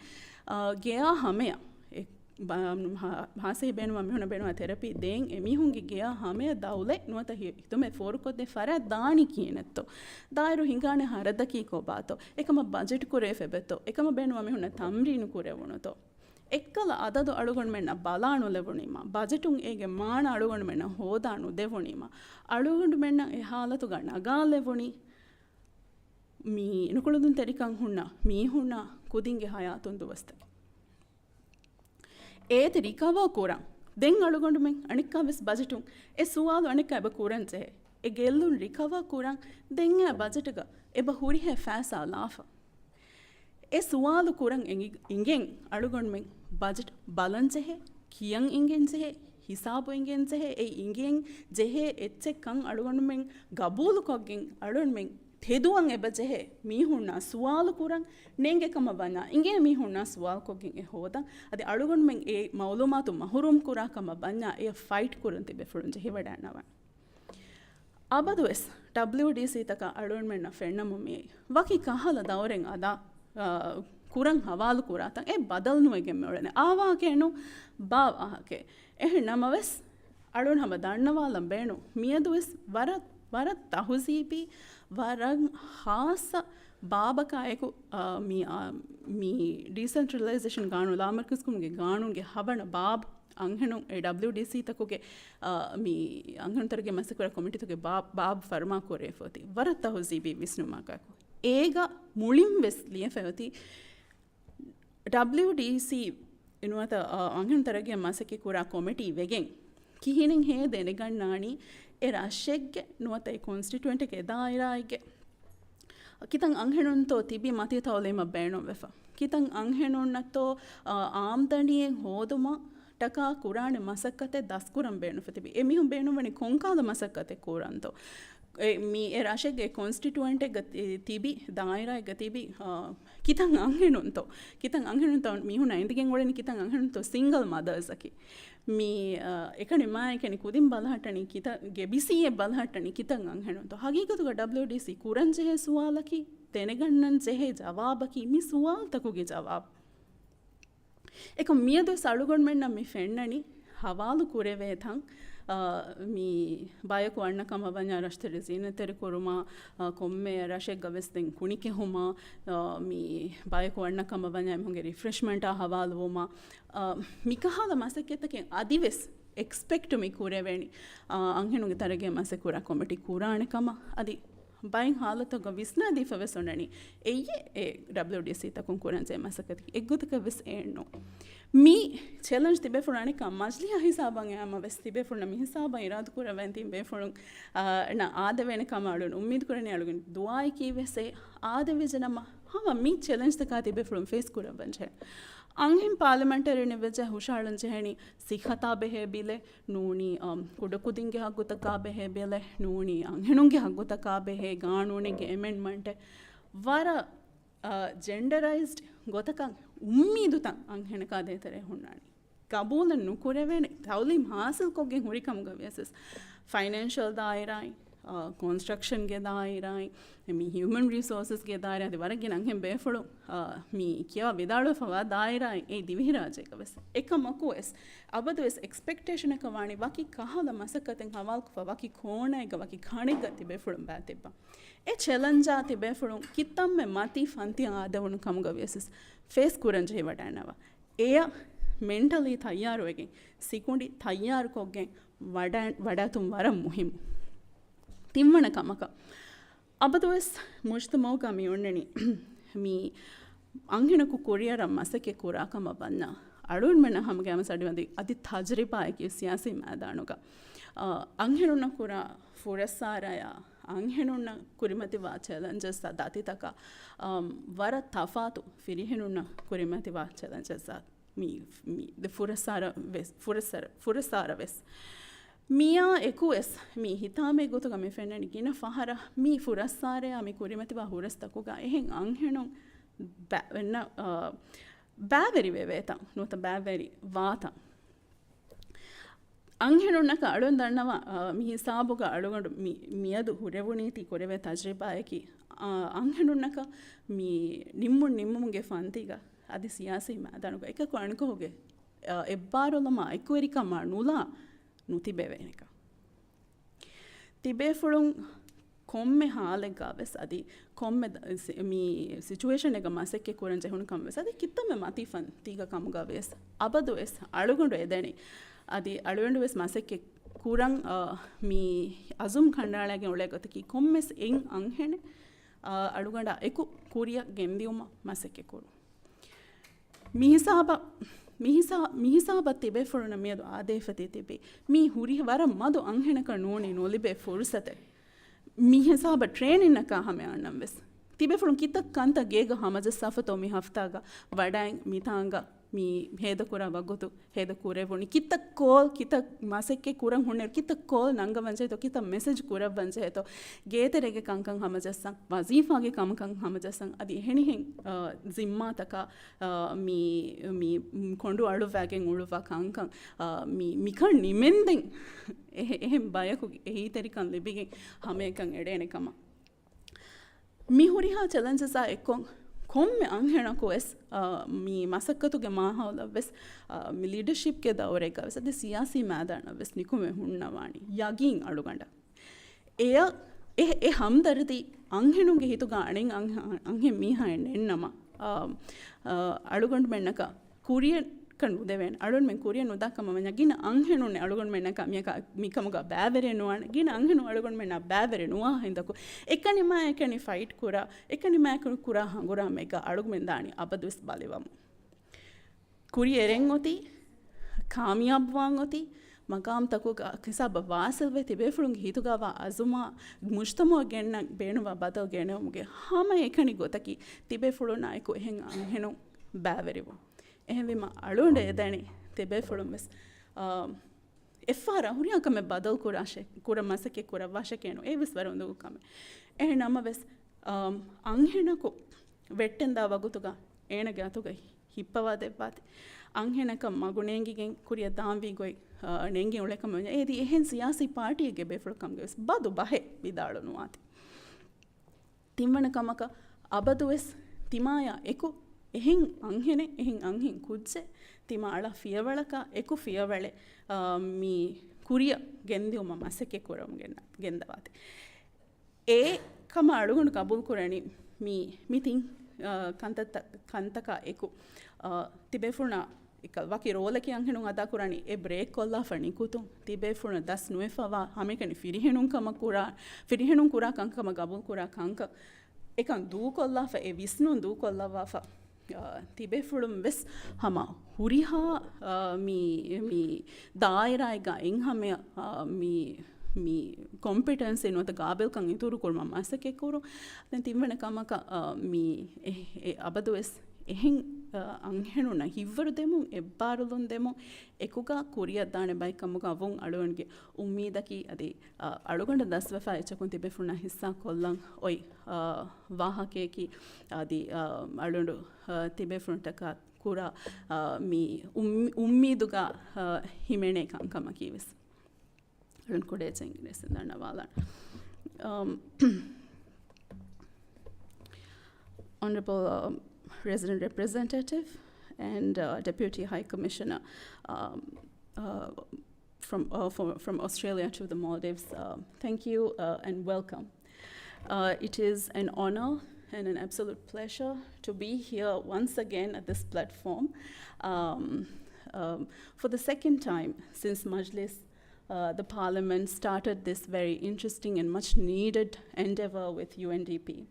ಗೆಯಾ ಹಮೆಯ ಹಾಸೆ ಬೇಣುವ ಮಿಹುನ ಬೇಣುವ ಥೆರಪಿ ದೇಂ ಎಮಿಹುಂಗೆ ಗೆಯಾ ಹಮೆಯ ದೌಲೆ ನುವತ ಹಿತುಮೆ ಫೋರುಕೊದ್ದೆ ಫರ ದಾಣಿ ಕೀನೆತ್ತೋ ದಾಯರು ಹಿಂಗಾಣೆ ಹರದಕಿ ಕೋಬಾತೋ ಏಕಮ ಬಜೆಟ್ ಕುರೆ ಫೆಬೆತ್ತೋ ಏಕಮ ಬೇಣುವ ಮಿಹುನ ತಮ್ರೀನು ಕುರೆ ಉಣುತೋ ಎಕ್ಕಲ ಅದದು ಅಳುಗೊಂಡು ಮೆಣ್ಣ ಬಲಾಣು ಲೆವುಣಿಮ ಬಜೆಟುಂ ಏಗೆ ಮಾಣ ಅಳುಗೊಂಡು ಮೆಣ್ಣ ಹೋದಾಣು ದೆವುಣಿಮ ಅಳುಗೊಂಡು ಮೆಣ್ಣ ಎ ಹಾಲತುಗ ನಗಾ ಲೆವುಣಿ ಮೀ ನುಕುಳುದುನ್ ತೆರಿಕಂ ಹುಣ್ಣ ಮೀ ಹುಣ್ಣ ಕುದಿಂಗೆ ಹಯಾತೊಂದು ವಸ್ತೆ ಏತಿ ರಿಕವಾ ಕೂರಂ ದೆಂಗ್ ಅಳುಗೊಂಡು ಮೆಂಗ್ ಅಣಿಕಾ ವೆಸ್ ಬಜೆಟುಂ ಎ ಸುವಾಲು ಅಣಿಕಾ ಎಬ ಕೂರಂಚೆ ಎ ಗೆಲ್ಲುನ್ ರಿಕವಾ ಕೂರಂ ದೆಂಗ ಬಜೆಟ್ಗ ಎಬ ಹುರಿಹೆ ಫ್ಯಾಸಾ ಲಾಫ ಎ ಸುವಾಲು ಕೂರಂ ಇಂಗೆಂ ಅಳುಗೊಂಡು ಮೆಂಗ್ ಬಜೆಟ್ ಬಲಂಚೆಹೆ ಕಿಯಂ ಇಂಗೆಂಚೆಹೆ ಹಿಸಾಬು ಇಂಗೆಂಚೆಹೆ ಎ ಇಂಗೆಂ ಜೆಹೆ ಎಚ್ಚೆ ಕಂ ಅಳುಗೊಂಡು ಮೆಂಗ್ ಗಬೂಲು ಕೊಗ್ಗೆಂ ಅಳುಗೊಂಡು ಮೆಂಗ್ ಥೆದುವಂ ಎಬ ಜೆಹೆ ಮೀಹುಣ್ಣ ಸುವಾಲು ಕೂರಂ ನೇಂಗೆ ಕಮ ಬನ್ನ ಇಂಗೆ ಮೀಹುಣ್ಣ ಸುವಾಲು ಕೊಗ್ಗೆಂ ಎ ಹೋದಂ ಅದೆ ಅಳುಗೊಂಡು ಮೆಂಗ್ ಎ ಮೌಲುಮಾತು ಮಹುರುಂ ಕೂರಾ ಕಮ ಬನ್ನ ಎ ಫೈಟ್ ಕೂರಂತಿ ಬೆಫುಳುಂ ಜೆಹೆ ವಡಾಣವ ಅಬದು ಎಸ್ WDC ತಕ ಅಳುಗೊಂಡು ಮೆಣ್ಣ ಫೆಣ್ಣಮುಮಿ ವಕಿ ಕಹಲ ದೌರೆಂ ಅದಾ ಕುರಂ ಹವಾಲು ಕೂರಾತ ಎ ಬದಲ್ನುವೆಗೆ ಮೇಳನೆ ಆವಾಕೇನು ಬಾವಾಹಕೆ ಎಹ್ ನಮವೆಸ್ ಅಳುಣ ಹಮ ದಣ್ಣವಾಲಂ ಬೇಣು ಮಿಯದುವೆಸ್ ವರ ತಹುಸೀಪಿ ವರಂ ಹಾಸ ಬಾಬಕಾಯಕು ಮೀ ಡಿಸೆಂಟ್ರಲೈಸೇಷನ್ ಗಾಣು ಲಾಮರ್ಕಿಸ್ಕುಮ್ಗೆ ಗಾಣುಗೆ ಹವಣ ಬಾಬ್ ಅಂಗಣು WDC ತಕುಗೆ ಮೀ ಅಂಗಣು ತರಗೆ ಮಸಕುರ ಕಮಿಟಿ ತಗೆ ಬಾಬ್ ಫರ್ಮಾ ಕೋರೆ ಫೋತಿ ವರ ತಹುಸೀಪಿ ವಿಷ್ಣುಮಾಕಾಕು ಏಗ ಮುಳಿಂ ವೆಸ್ ಲಿಯ ಫೆವತಿ WDC ಇನುವತ ಅಂಗಣ ತರಗೆ ಮಸಕೆ ಕೂರ ಕಮಿಟಿ ವೆಗೆಂ ಕಿಹಿನಿಂ ಹೇ ದೆನೆಗಣ್ಣಾಣಿ ಎ ರಾಶೆಗ್ಗೆ ನುವತ ಎ ಕಾನ್ಸ್ಟಿಟ್ಯೂಯೆಂಟ್ಗೆ ದಾಯಿರಾಯಿಗೆ ಕಿತಂ ಅಂಗಣುಂತೋ ತಿಬಿ ಮತಿ ತೌಲೇಮ ಬೇಣು ವೆಫ ಕಿತಂ ಅಂಗಣುನ್ನತೋ ಆಮ್ದಣಿಯೆ ಹೋದುಮ ಟಕಾ ಕುರಾಣೆ ಮಸಕ್ಕತೆ ದಸ್ಕುರಂ ಬೇಣು ಫತಿಬಿ ಎಮಿಹುಂ ಬೇಣು ವಣಿ ಕೊಂಕಾದ ಮಸಕ್ಕತೆ ಕೂರಂತೋ ಮೀ ಎ ರಾಶೆಗೆ ಕಾನ್ಸ್ಟಿಟ್ಯೂಯೆಂಟೆ ತಿಬಿ ದಾಯಿರಾಯಿಗೆ ತಿಬಿ ಕಿತಂ ಅಂಗಣುಂತೋ ಮೀಹುನ ಇಂದಿಗೆಂ ಒಳನಿ ಕಿತಂ ಅಂಗಣುಂತೋ ಸಿಂಗಲ್ ಮದರ್ಸಕಿ ಮೀ ಎಕಣಿ ಮಾಯಕಣಿ ಕುದಿಂ ಬಲಹಟ್ಟಣಿ ಕಿತ ಗೆಬಿಸಿಯೆ ಬಲಹಟ್ಟಣಿ ಕಿತಂ ಅಂಗಣುಂತೋ ಹಗೀಗತುಗ WDC ಕುರಂ ಜೆಹೆ ಸುವಾಲಕಿ ತೆನೆಗಣ್ಣನ್ ಜೆಹೆ ಜವಾಬಕಿ ಮಿ ಸುವಾಲ್ ತಕುಗೆ ಜವಾಬ್ ಏಕ ಮಿಯದು ಸಳುಗೊಂಡು ಮೆಣ್ಣ ಮಿ ಫೆಣ್ಣಣಿ ಹವಾಲು ಕುರೆವೆ ಥಂ ಮೀ ಬಾಯಕು ಅಣ್ಣ ಕಮ ಬಂಜ ರಷ್ಟರಿ ಸೀನತೆರಿ ಕೊರುಮ ಕೊಮ್ಮೆ ರಶೆಗ್ ಗವೆಸ್ದೆಂಗ್ ಕುಣಿಕೆ ಹುಮ ಮೀ ಬಾಯಕು ಅಣ್ಣ ಕಮ ಬಂಜ ಎಮ್ಹೊಂಗೆ ರಿಫ್ರೆಶ್ಮೆಂಟ್ ಹವಾಲುವುಮ ಮಿಕಹಾಲ ಮಸಕ್ಕೆತ್ತಕ್ಕೆ ಅದಿವೆಸ್ ಎಕ್ಸ್ಪೆಕ್ಟ್ ಮಿ ಕೂರೆವೇಣಿ ಅಂಹೆನುಗೆ ತರಗೆ ಮಸೆ ಕೂರ ಕೊಮಿಟಿ ಕೂರಾಣೆ ಕಮ ಅದಿ ಬೈಂಗ್ ಹಾಲತಗ ವಿಸ್ನ ದೀಫವೆ ಸೊಣ್ಣಣಿ ಎಯ್ಯೆ ಎ WDC ತಕುಂ ಕೂರಂಚೆ ಮಸಕತಿ ಎಗ್ಗುತಕ ವಿಸ್ ಏಣ್ಣು ಮೀ ಚಾಲೆಂಜ್ ತಿಬೆ ಫುರಾಣಿ ಕ ಮಜ್ಲಿಯ ಹಿಸಾಬಂಗೆ ಅಮ್ಮ ವೆಸ್ ತಿಬೆ ಫುರ್ಣ ಮಿ ಹಿಸಾಬ ಇರಾದು ಕೂರ ವೆಂತಿ ಬೆ ಫುರುಂ ನ ಆದವೆನೆ ಕಮಾಳುನ್ ಉಮ್ಮೀದ್ ಕೂರನೆ ಅಳುಗುನ್ ದುಆಯ್ ಕಿ ವೆಸೆ ಆದವೆ ಜನಮ ಹವ ಮೀ ಚಾಲೆಂಜ್ ತಕ ತಿಬೆ ಫುರುಂ ಫೇಸ್ ಕೂರ ಬಂಜೆ ಅಂಹಿಂ ಪಾರ್ಲಿಮೆಂಟರಿ ನಿವೆಜ ಹುಷಾಳಂಜೆ ಹೆಣಿ ಸಿಖತಾ ಬೆಹೆ ಬಿಲೆ ನೂಣಿ ಕುಡಕುದಿಂಗೆ ಹಗ್ಗುತಕ ಬೆಹೆ ಬೆಲೆ ನೂಣಿ ಅಂಹೆಣುಂಗೆ ಹಗ್ಗುತಕ ಬೆಹೆ ಗಾಣುಣಿಗೆ ಅಮೆಂಡ್ಮೆಂಟ್ ವರ ಜೆಂಡರೈಸ್ಡ್ ಗೊತಕ ಉಮ್ಮೀದು ತಂ ಅಂಹೆಣಕಾದೆ tere ಹುಣ್ಣಾಣಿ ಕಬೂಲನ್ನು ಕುರೆವೇನೆ ತೌಲಿಂ ಹಾಸಲ್ ಕೊಗ್ಗೆ ಹುರಿಕಂ ಗವ್ಯಸಸ್ ಫೈನಾನ್ಷಿಯಲ್ ದಾಯಿರಾಯಿ constructionಗೆ ದಾಯಿರಾಯಿ ಮೀ ಹ್ಯೂಮನ್ ರಿಸೋರ್ಸಸ್ಗೆ ದಾಯಿರಾಯಿ ಅದು ವರಗೆ ನಂಗೆ ಬೇಫಳು ಮೀ ಕಿಯವ ವಿದಾಳು ಫವ ದಾಯಿರಾಯಿ ಏ ದಿವಿರಾಜೆಗ ವೆಸ್ ಎಕ ಮಕು ಎಸ್ ಅಬದು ಎಸ್ ಎಕ್ಸ್ಪೆಕ್ಟೇಷನ್ ಕ ವಾಣಿ ಬಾಕಿ ಕಹಲ ಮಸಕತೆಂ ಹವಾಲ್ಕು ಫವಾಕಿ ಖೋಣೆಗ ವಾಕಿ ಖಾಣಿಗ ತಿಬೇಫಳು ಬಾತಿಬ್ಬ ಎ ಚಾಲೆಂಜ್ ಆತಿ ಬೇಫಳು ಕಿತ್ತಮ್ಮೆ ಮತಿ ಫಂತಿ ಆದವನು ಕಮಗ ವೆಸಸ್ ಫೇಸ್ ಕುರಂಜೆ ವಡಾಣವ ಏಯ ಮೆಂಟಲಿ ತಯ್ಯಾರುವೆಗೆ ಸಿಕುಂಡಿ ತಯ್ಯಾರು ಕೊಗ್ಗೆ ವಡಾತುಂ ವರ ಮುಹಿಮ್ ತಿಮ್ಮಣ ಕಮಕ abadwes mujtamauga mi onneni mi anghinaku kuriyara masake kurakama banna adun mena hamgama sadiwandi adi tajriba ki siyasi maidanuga anghenunna kura furasaraya anghenunna kurimatiwa challenges datitaka vara tafatu firihenunna kurimatiwa challenges mi the furasara ves Mia ekues mi hitame gotuga me fennani gina fahara mi furassare ami kurimatiwa hurastakuga ehen anghenun wenna baveri veveta nota baveri vata anghenunaka adun dannawa mi hisabuga adugandu miyadu hurevuniti koreve tajribaeki anghenunaka mi nimmunge fantiga adi siyasi madanuga ekako ankoge ebbarolama ekwerikama nula nutibevenika tibefulun komme halega ves adi komme mi situation ega masekke kuranje hun kam ves adi kittame matifan tiga kamuga ves abadu ves alugundu edeni adi alugundu ves masekke kurang mi azum khandalage ole gotiki kommes en anghene aluganda eku kuriya gendiuma masekke kuru mi hisaba tibe furuna miedu adefati tibe mi huri wara madu anghenaka noni nolibe fursate mi hisaba training naka hame annam ves tibe furun kitak kanta gega hamaja safato mi haftaga wadain mitanga mi heda kura wagotu heda kure woni kitak call kitak masekke kurang hunner kitak call nanga wanje to kitak message kura wanje to geterege kankan hamajassan wazifa ge kamkan hamajassan adi heni hen zimma taka mi kondu alu wagen uluwa kankan mikan nimenden ehem bayaku ehi terikan libigen hamekan edene kama mi huriha challenges a ekkon komme anghenako es mi masakkatuge mahawla ves mi leadership ke dawrega ves adi siyasi madana ves nikume hunnawani yagin aluganda eya e hamdardi anghenunge hituga anen anghe miha ennama alugondu mennaka kuriyan kanu deven alun men kuriyan udakama manya gina anghenunne alugon mennaka mikamuga bavere nuwan gina anghenu alugon menna bavere nuwa hindaku ekani fight kura ekani ma kura hangura mega alug mendani abadus baliwamu kuri erengoti kamyabwangoti magam takuga kisaba waselve tibefulung hitugawa azuma mujtamo genna beenuwa badal genemuge hama ekani gotaki tibefuluna eku ehen anghenu baveriwo ehvima alunde edani tibefulum mes effara huriya kame badal kura masake kura washakenu evis warundu kame nama ves anghenako vettenda wagutuga enage atuga hippawa debbati anghenaka magunengigen kuriya damvi goi nengi ulekam edi ehen siyasi party ge befulkam ges badu bahe bidalunu ati timwana kamaka abadu ves timaya eku ehen anghen kudse tima ala fiyawalaka eku fiyawale mi kuriya gendiuma masake kuram gendawate e kama alugundu kabul kurani mi tin kantaka eku tibefuna ikal waki rolaki anghenun ada kurani e break kolla fani kutum tibefuna das nuefawa hamekani firihenun kura kankama gabul kura kanka ekan du kolla fa e visnun du kolla wa fa tibefulum ves hama huriha mi daira ega enhame mi competence enota gabel kan ituru kolma masake kuru den timvena kamaka mi abadu es ehen anghenuna hivvaru demu ebbarulun demu ekuga kuriya dane bai kamuga avun alunge ummidaki adi aluganda daswafa echakun tibefuna hissa kollan oi wahakeki adi alundu tibefuna kura mi ummiduga himene kankama kivis alun kode chengnes danna walan Honorable Resident Representative and Deputy High Commissioner from Australia to the Maldives. Thank you and welcome. It is an honor and an absolute pleasure to be here once again at this platform for the second time since Majlis the Parliament started this very interesting and much needed endeavor with UNDP.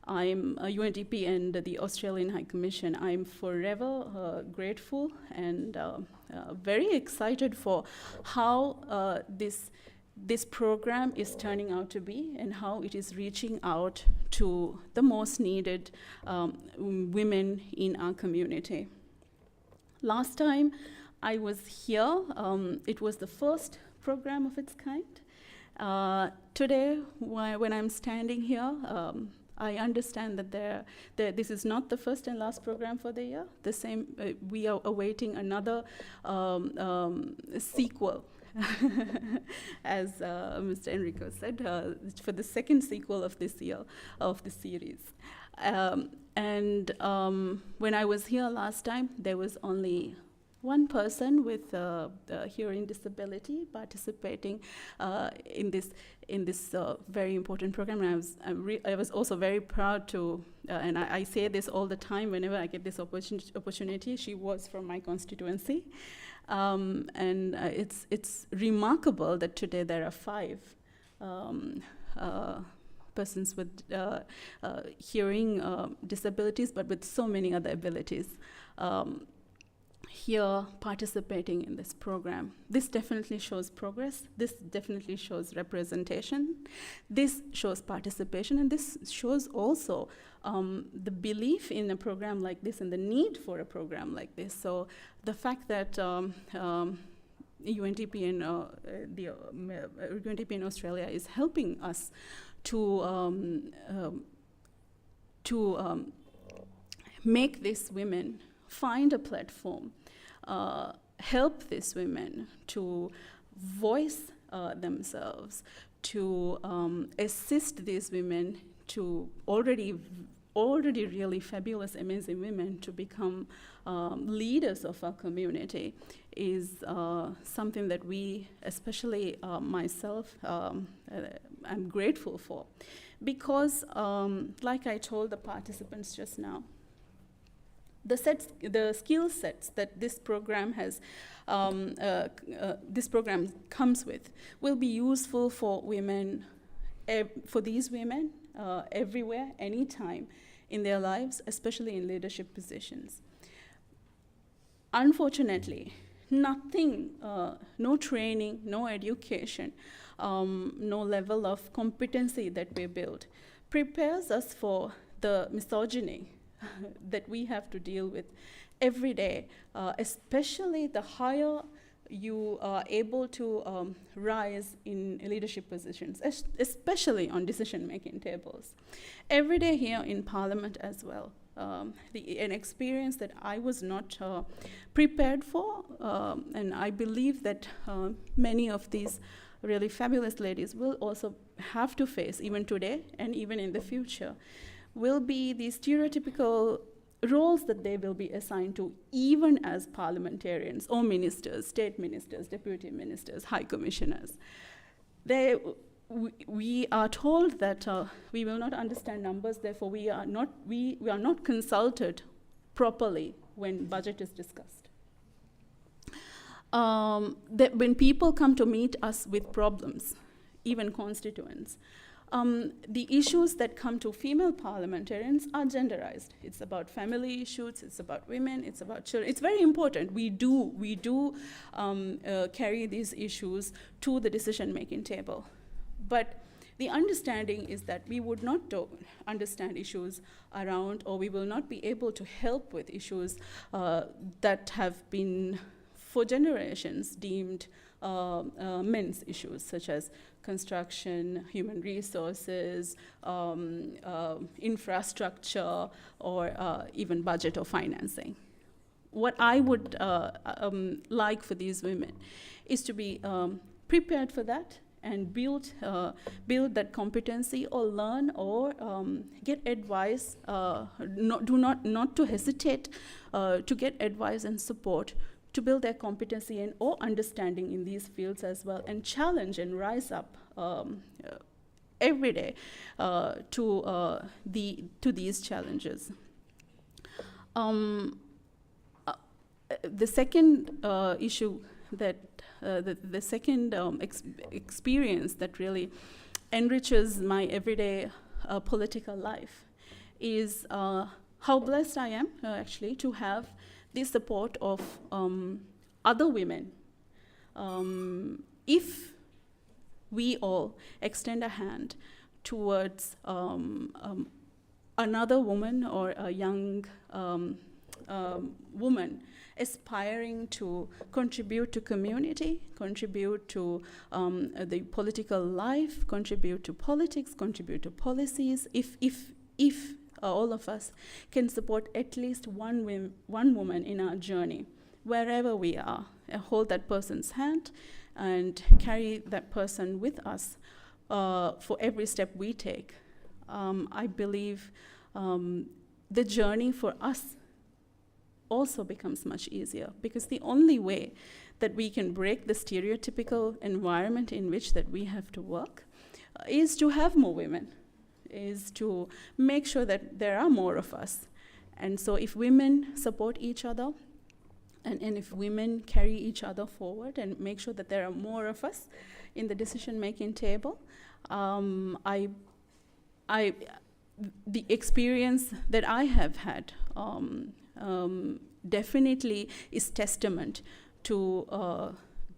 I'm UNDP and the Australian High Commission. I'm forever grateful and very excited for how this program is turning out to be and how it is reaching out to the most needed women in our community. Last time I was here, it was the first program of its kind. Today, when I'm standing here, I understand that this is not the first and last program for the year. The same, we are awaiting another sequel, as Mr. Enrico said, for the second sequel of this year, of the series. When I was here last time, there was only one person with a hearing disability participating in this very important program. And I was also very proud to, and I say this all the time whenever I get this opportunity. She was from my constituency, and it's remarkable that today there are 5 persons with hearing disabilities, but with so many other abilities. Here participating in this program. This definitely shows progress. This definitely shows representation. This shows participation, and this shows also the belief in a program like this and the need for a program like this. So the fact that UNDP and UNDP in Australia is helping us to make these women find a platform, help these women to voice themselves, to assist these women to already really fabulous, amazing women to become leaders of our community is something that we, especially myself, I'm grateful for. Because, like I told the participants just now, the skill sets that this program has, this program comes with, will be useful for women, for these women everywhere, anytime in their lives, especially in leadership positions. Unfortunately, nothing, no training, no education, no level of competency that we build prepares us for the misogyny that we have to deal with every day, especially the higher you are able to rise in leadership positions, especially on decision-making tables. Every day here in Parliament as well, an experience that I was not prepared for, and I believe that many of these really fabulous ladies will also have to face, even today and even in the future, will be the stereotypical roles that they will be assigned to, even as parliamentarians or ministers, state ministers, deputy ministers, high commissioners. We are told that we will not understand numbers, therefore we are not consulted properly when budget is discussed. That when people come to meet us with problems, even constituents, the issues that come to female parliamentarians are genderized. It's about family issues, it's about women, it's about children. It's very important. We do carry these issues to the decision-making table. But the understanding is that we would not understand issues around, or we will not be able to help with issues that have been, for generations, deemed men's issues, such as construction, human resources, infrastructure, or even budget or financing. What I would like for these women is to be prepared for that and build that competency, or learn, or get advice. Not to hesitate to get advice and support to build their competency and or understanding in these fields as well, and challenge and rise up every day to these challenges. The second issue that the second experience that really enriches my everyday political life is how blessed I am actually to have the support of other women. If we all extend a hand towards another woman or a young woman aspiring to contribute to community, contribute to the political life, contribute to politics, contribute to policies, if all of us can support at least one woman in our journey, wherever we are, hold that person's hand and carry that person with us for every step we take. I believe the journey for us also becomes much easier, because the only way that we can break the stereotypical environment in which that we have to work is to have more women, is to make sure that there are more of us. And so if women support each other, and if women carry each other forward and make sure that there are more of us in the decision-making table, the experience that I have had definitely is testament to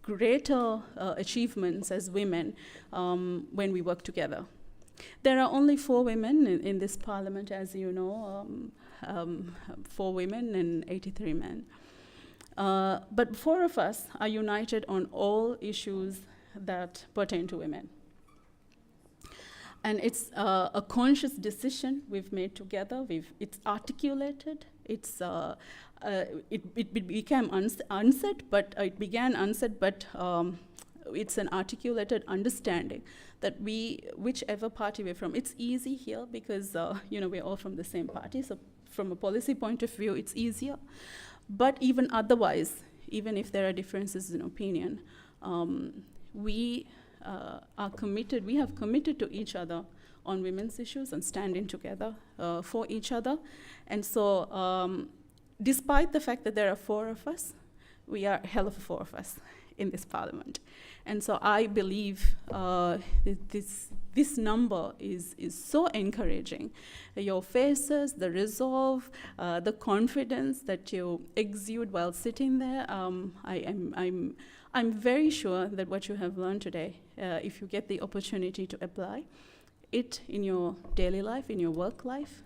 greater achievements as women when we work together. There are only 4 women in this parliament, as you know, 4 women and 83 men. But 4 of us are united on all issues that pertain to women. And it's a conscious decision we've made together. It's articulated. It became unsaid, but it began unsaid, but it's an articulated understanding that whichever party we're from, it's easy here because we're all from the same party. So from a policy point of view, it's easier. But even otherwise, even if there are differences in opinion, we have committed to each other on women's issues and standing together for each other. And so despite the fact that there are 4 of us, we are a hell of a 4 of us in this parliament. And so I believe this number is so encouraging. Your faces, the resolve, the confidence that you exude while sitting there, I'm very sure that what you have learned today, if you get the opportunity to apply it in your daily life, in your work life,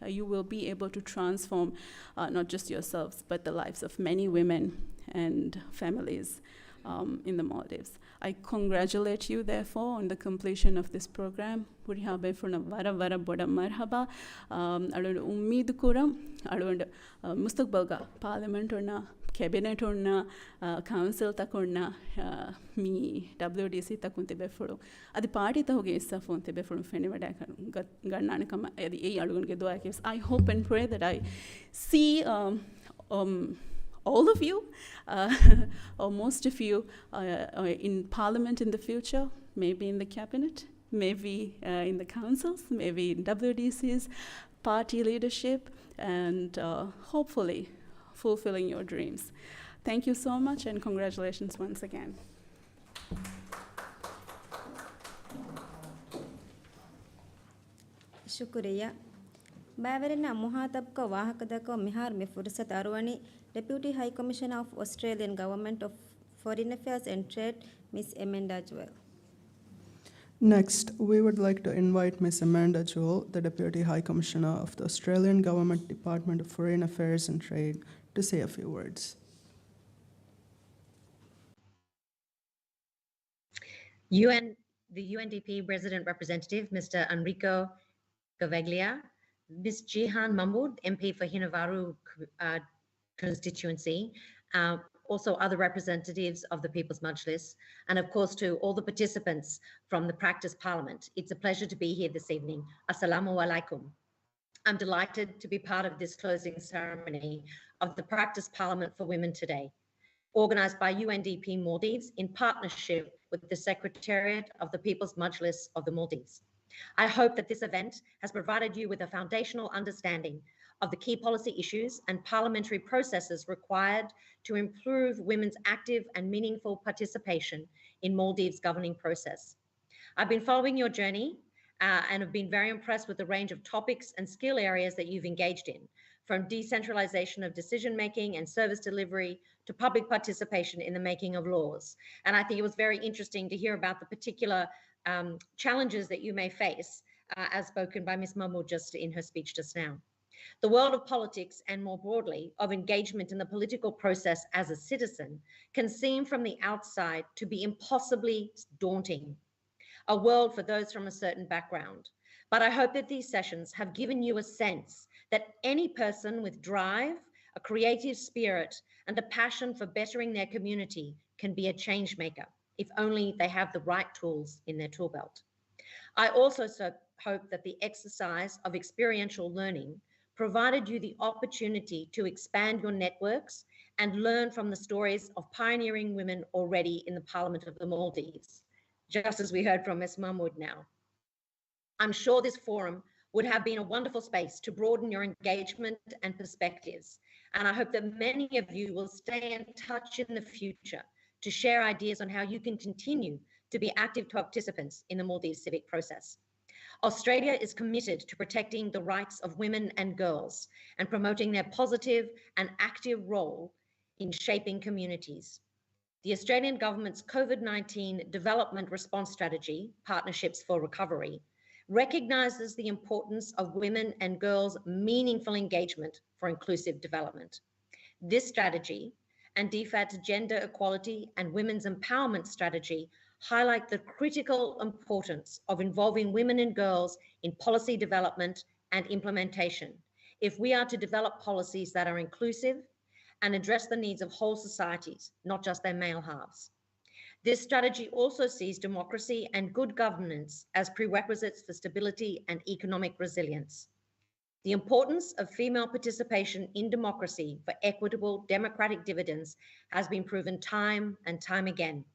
you will be able to transform not just yourselves, but the lives of many women and families in the Maldives. I congratulate you, therefore, on the completion of this program. Purihabe furna vara boda marhaba. Alund ummeed kuram. Alund mustaqbalga parliament orna, cabinet orna, council takorna, me WDC takunte befuru. Adi party ta hoge issa phone te befuru feni vada garnana kama adi ei alund ke dua ke. I hope and pray that I see all of you, or most of you, in Parliament in the future, maybe in the cabinet, maybe in the councils, maybe in WDC's party leadership, and hopefully fulfilling your dreams. Thank you so much, and congratulations once again. Shukriya. Baverina Muhatabka Wahakadako Mihar Me Fursat Arwani, Deputy High Commissioner of Australian Government of Foreign Affairs and Trade, Ms. Amanda Jewell. Next, we would like to invite Ms. Amanda Jewell, the Deputy High Commissioner of the Australian Government Department of Foreign Affairs and Trade, to say a few words. The UNDP Resident Representative, Mr. Enrico Gavaglia, Ms. Jihan Mahmood, MP for Hinavaru constituency, also other representatives of the People's Majlis, and of course to all the participants from the Practice Parliament. It's a pleasure to be here this evening. Assalamu alaikum. I'm delighted to be part of this closing ceremony of the Practice Parliament for Women today, organised by UNDP Maldives in partnership with the Secretariat of the People's Majlis of the Maldives. I hope that this event has provided you with a foundational understanding of the key policy issues and parliamentary processes required to improve women's active and meaningful participation in Maldives' governing process. I've been following your journey and have been very impressed with the range of topics and skill areas that you've engaged in, from decentralization of decision-making and service delivery to public participation in the making of laws. And I think it was very interesting to hear about the particular challenges that you may face, as spoken by Ms. Mahmood just in her speech just now. The world of politics, and more broadly, of engagement in the political process as a citizen, can seem from the outside to be impossibly daunting, a world for those from a certain background. But I hope that these sessions have given you a sense that any person with drive, a creative spirit, and a passion for bettering their community can be a change maker, if only they have the right tools in their tool belt. I also hope that the exercise of experiential learning provided you the opportunity to expand your networks and learn from the stories of pioneering women already in the Parliament of the Maldives, just as we heard from Ms. Mahmood now. I'm sure this forum would have been a wonderful space to broaden your engagement and perspectives. And I hope that many of you will stay in touch in the future to share ideas on how you can continue to be active participants in the Maldives civic process. Australia is committed to protecting the rights of women and girls and promoting their positive and active role in shaping communities. The Australian government's COVID-19 development response strategy, Partnerships for Recovery, recognises the importance of women and girls' meaningful engagement for inclusive development. This strategy and DFAT's gender equality and women's empowerment strategy highlight the critical importance of involving women and girls in policy development and implementation if we are to develop policies that are inclusive and address the needs of whole societies, not just their male halves. This strategy also sees democracy and good governance as prerequisites for stability and economic resilience. The importance of female participation in democracy for equitable democratic dividends has been proven time and time again.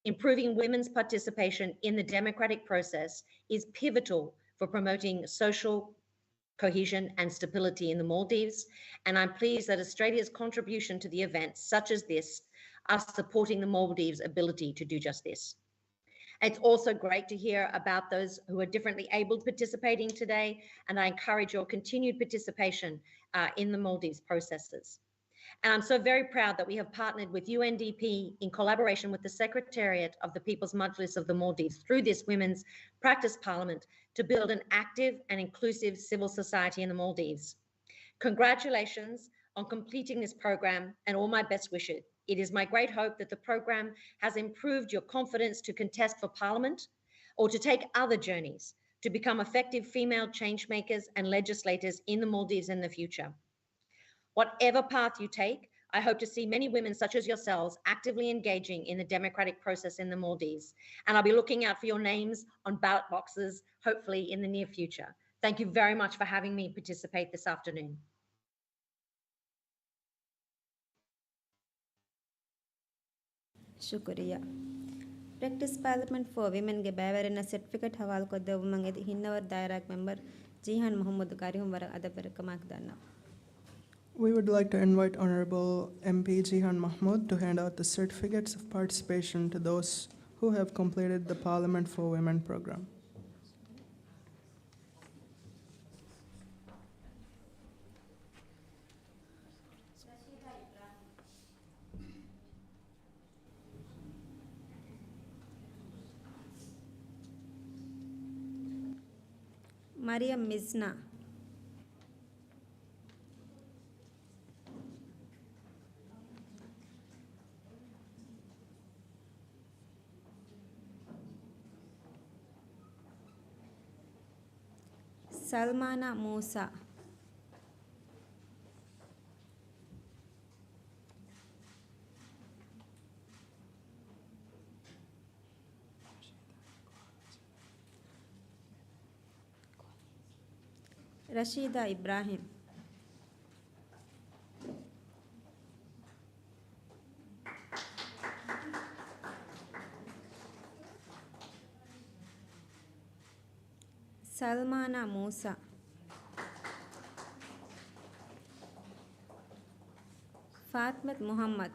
Improving women's participation in the democratic process is pivotal for promoting social cohesion and stability in the Maldives, and I'm pleased that Australia's contribution to the events such as this are supporting the Maldives' ability to do just this. It's also great to hear about those who are differently abled participating today, and I encourage your continued participation in the Maldives processes. And I'm so very proud that we have partnered with UNDP in collaboration with the Secretariat of the People's Majlis of the Maldives through this Women's Practice Parliament to build an active and inclusive civil society in the Maldives. Congratulations on completing this program and all my best wishes. It is my great hope that the program has improved your confidence to contest for Parliament or to take other journeys to become effective female change makers and legislators in the Maldives in the future. Whatever path you take, I hope to see many women such as yourselves actively engaging in the democratic process in the Maldives. And I'll be looking out for your names on ballot boxes, hopefully in the near future. Thank you very much for having me participate this afternoon. ಶುಕ್ರಿಯಾ. Practice parliament for ವಿಮೆನ್ಗೆ ಬ್ಯಾವರಿನ certificate ಹವಾಲ್ ಕೊದ್ದ ಉಮಂಗೆದಿ ಹಿನ್ನವರ್ ದಾಯರಾಕ್ member Jihan Mohammed ಕಾರಿಹುಂ ವರ ಅದಬರಕ ಮಾಕ್ದಾನ. We would like to invite Honorable MP Jihan Mahmood to hand out the certificates of participation to those who have completed the Parliament for Women program. Mariam Misna. Salmana Musa. Rashida Ibrahim. Salmana Musa. Fatmat Muhammad.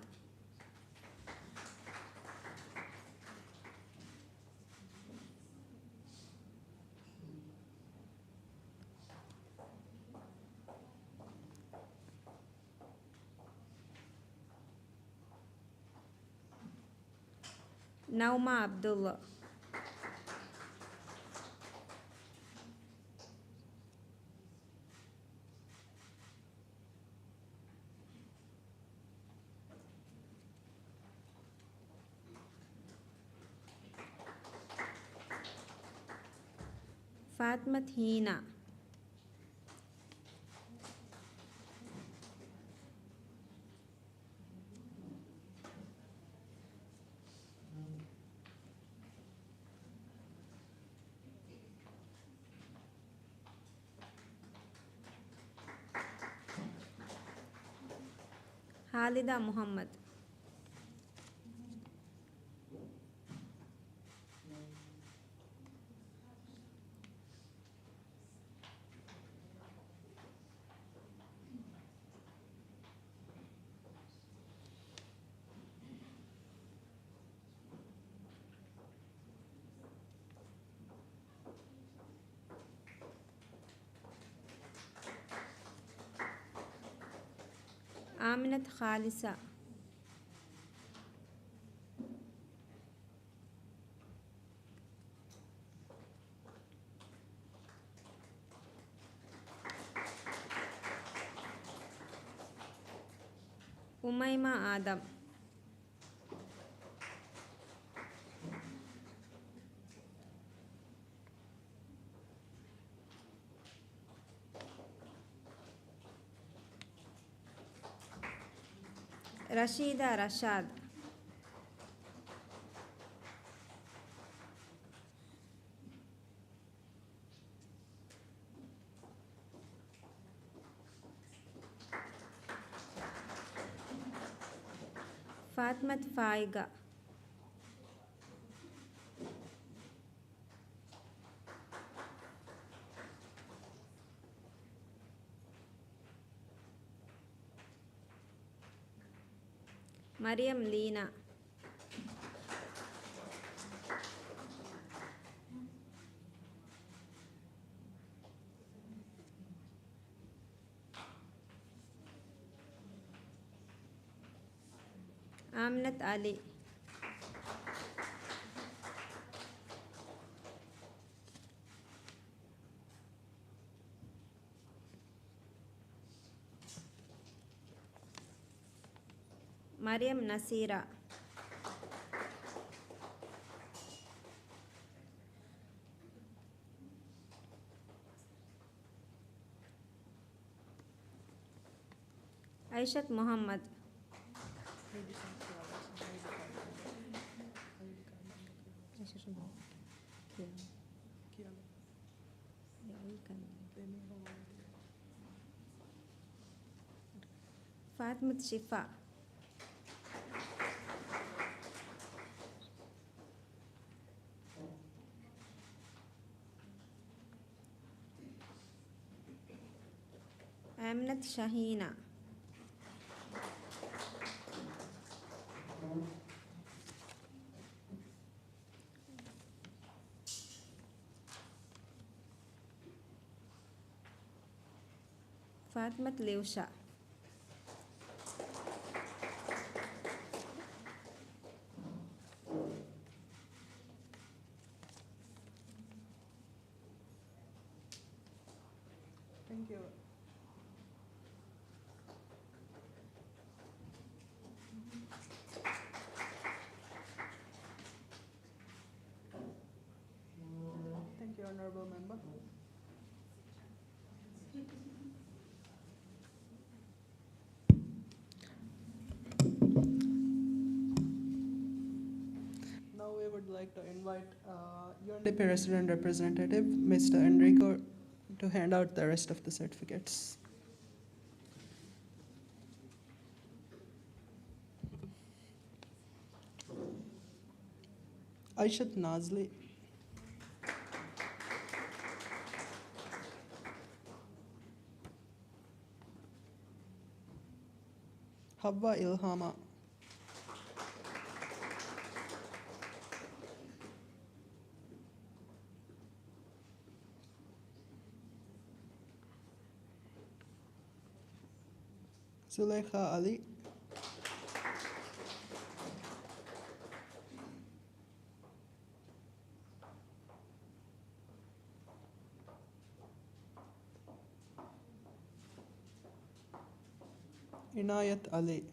Nauma Abdullah. Fatmat Hina. Halida Muhammad. Aminat Khalisa. Umayma Adam. Rashida Rashad. Fatmat Faiga. Mariam Lina. Aminat Ali. Mariam Nasira. Aishat Muhammad. Fatmat Shifa. Aminat Shahina. Fatmat Leusha. Thank you. Thank you, Honorable Member. Now we would like to invite UNDP resident representative, Mr. Enrico, to hand out the rest of the certificates. Aishat Nazli. Havva Ilhama. Zulaikha Ali. Inayat Ali.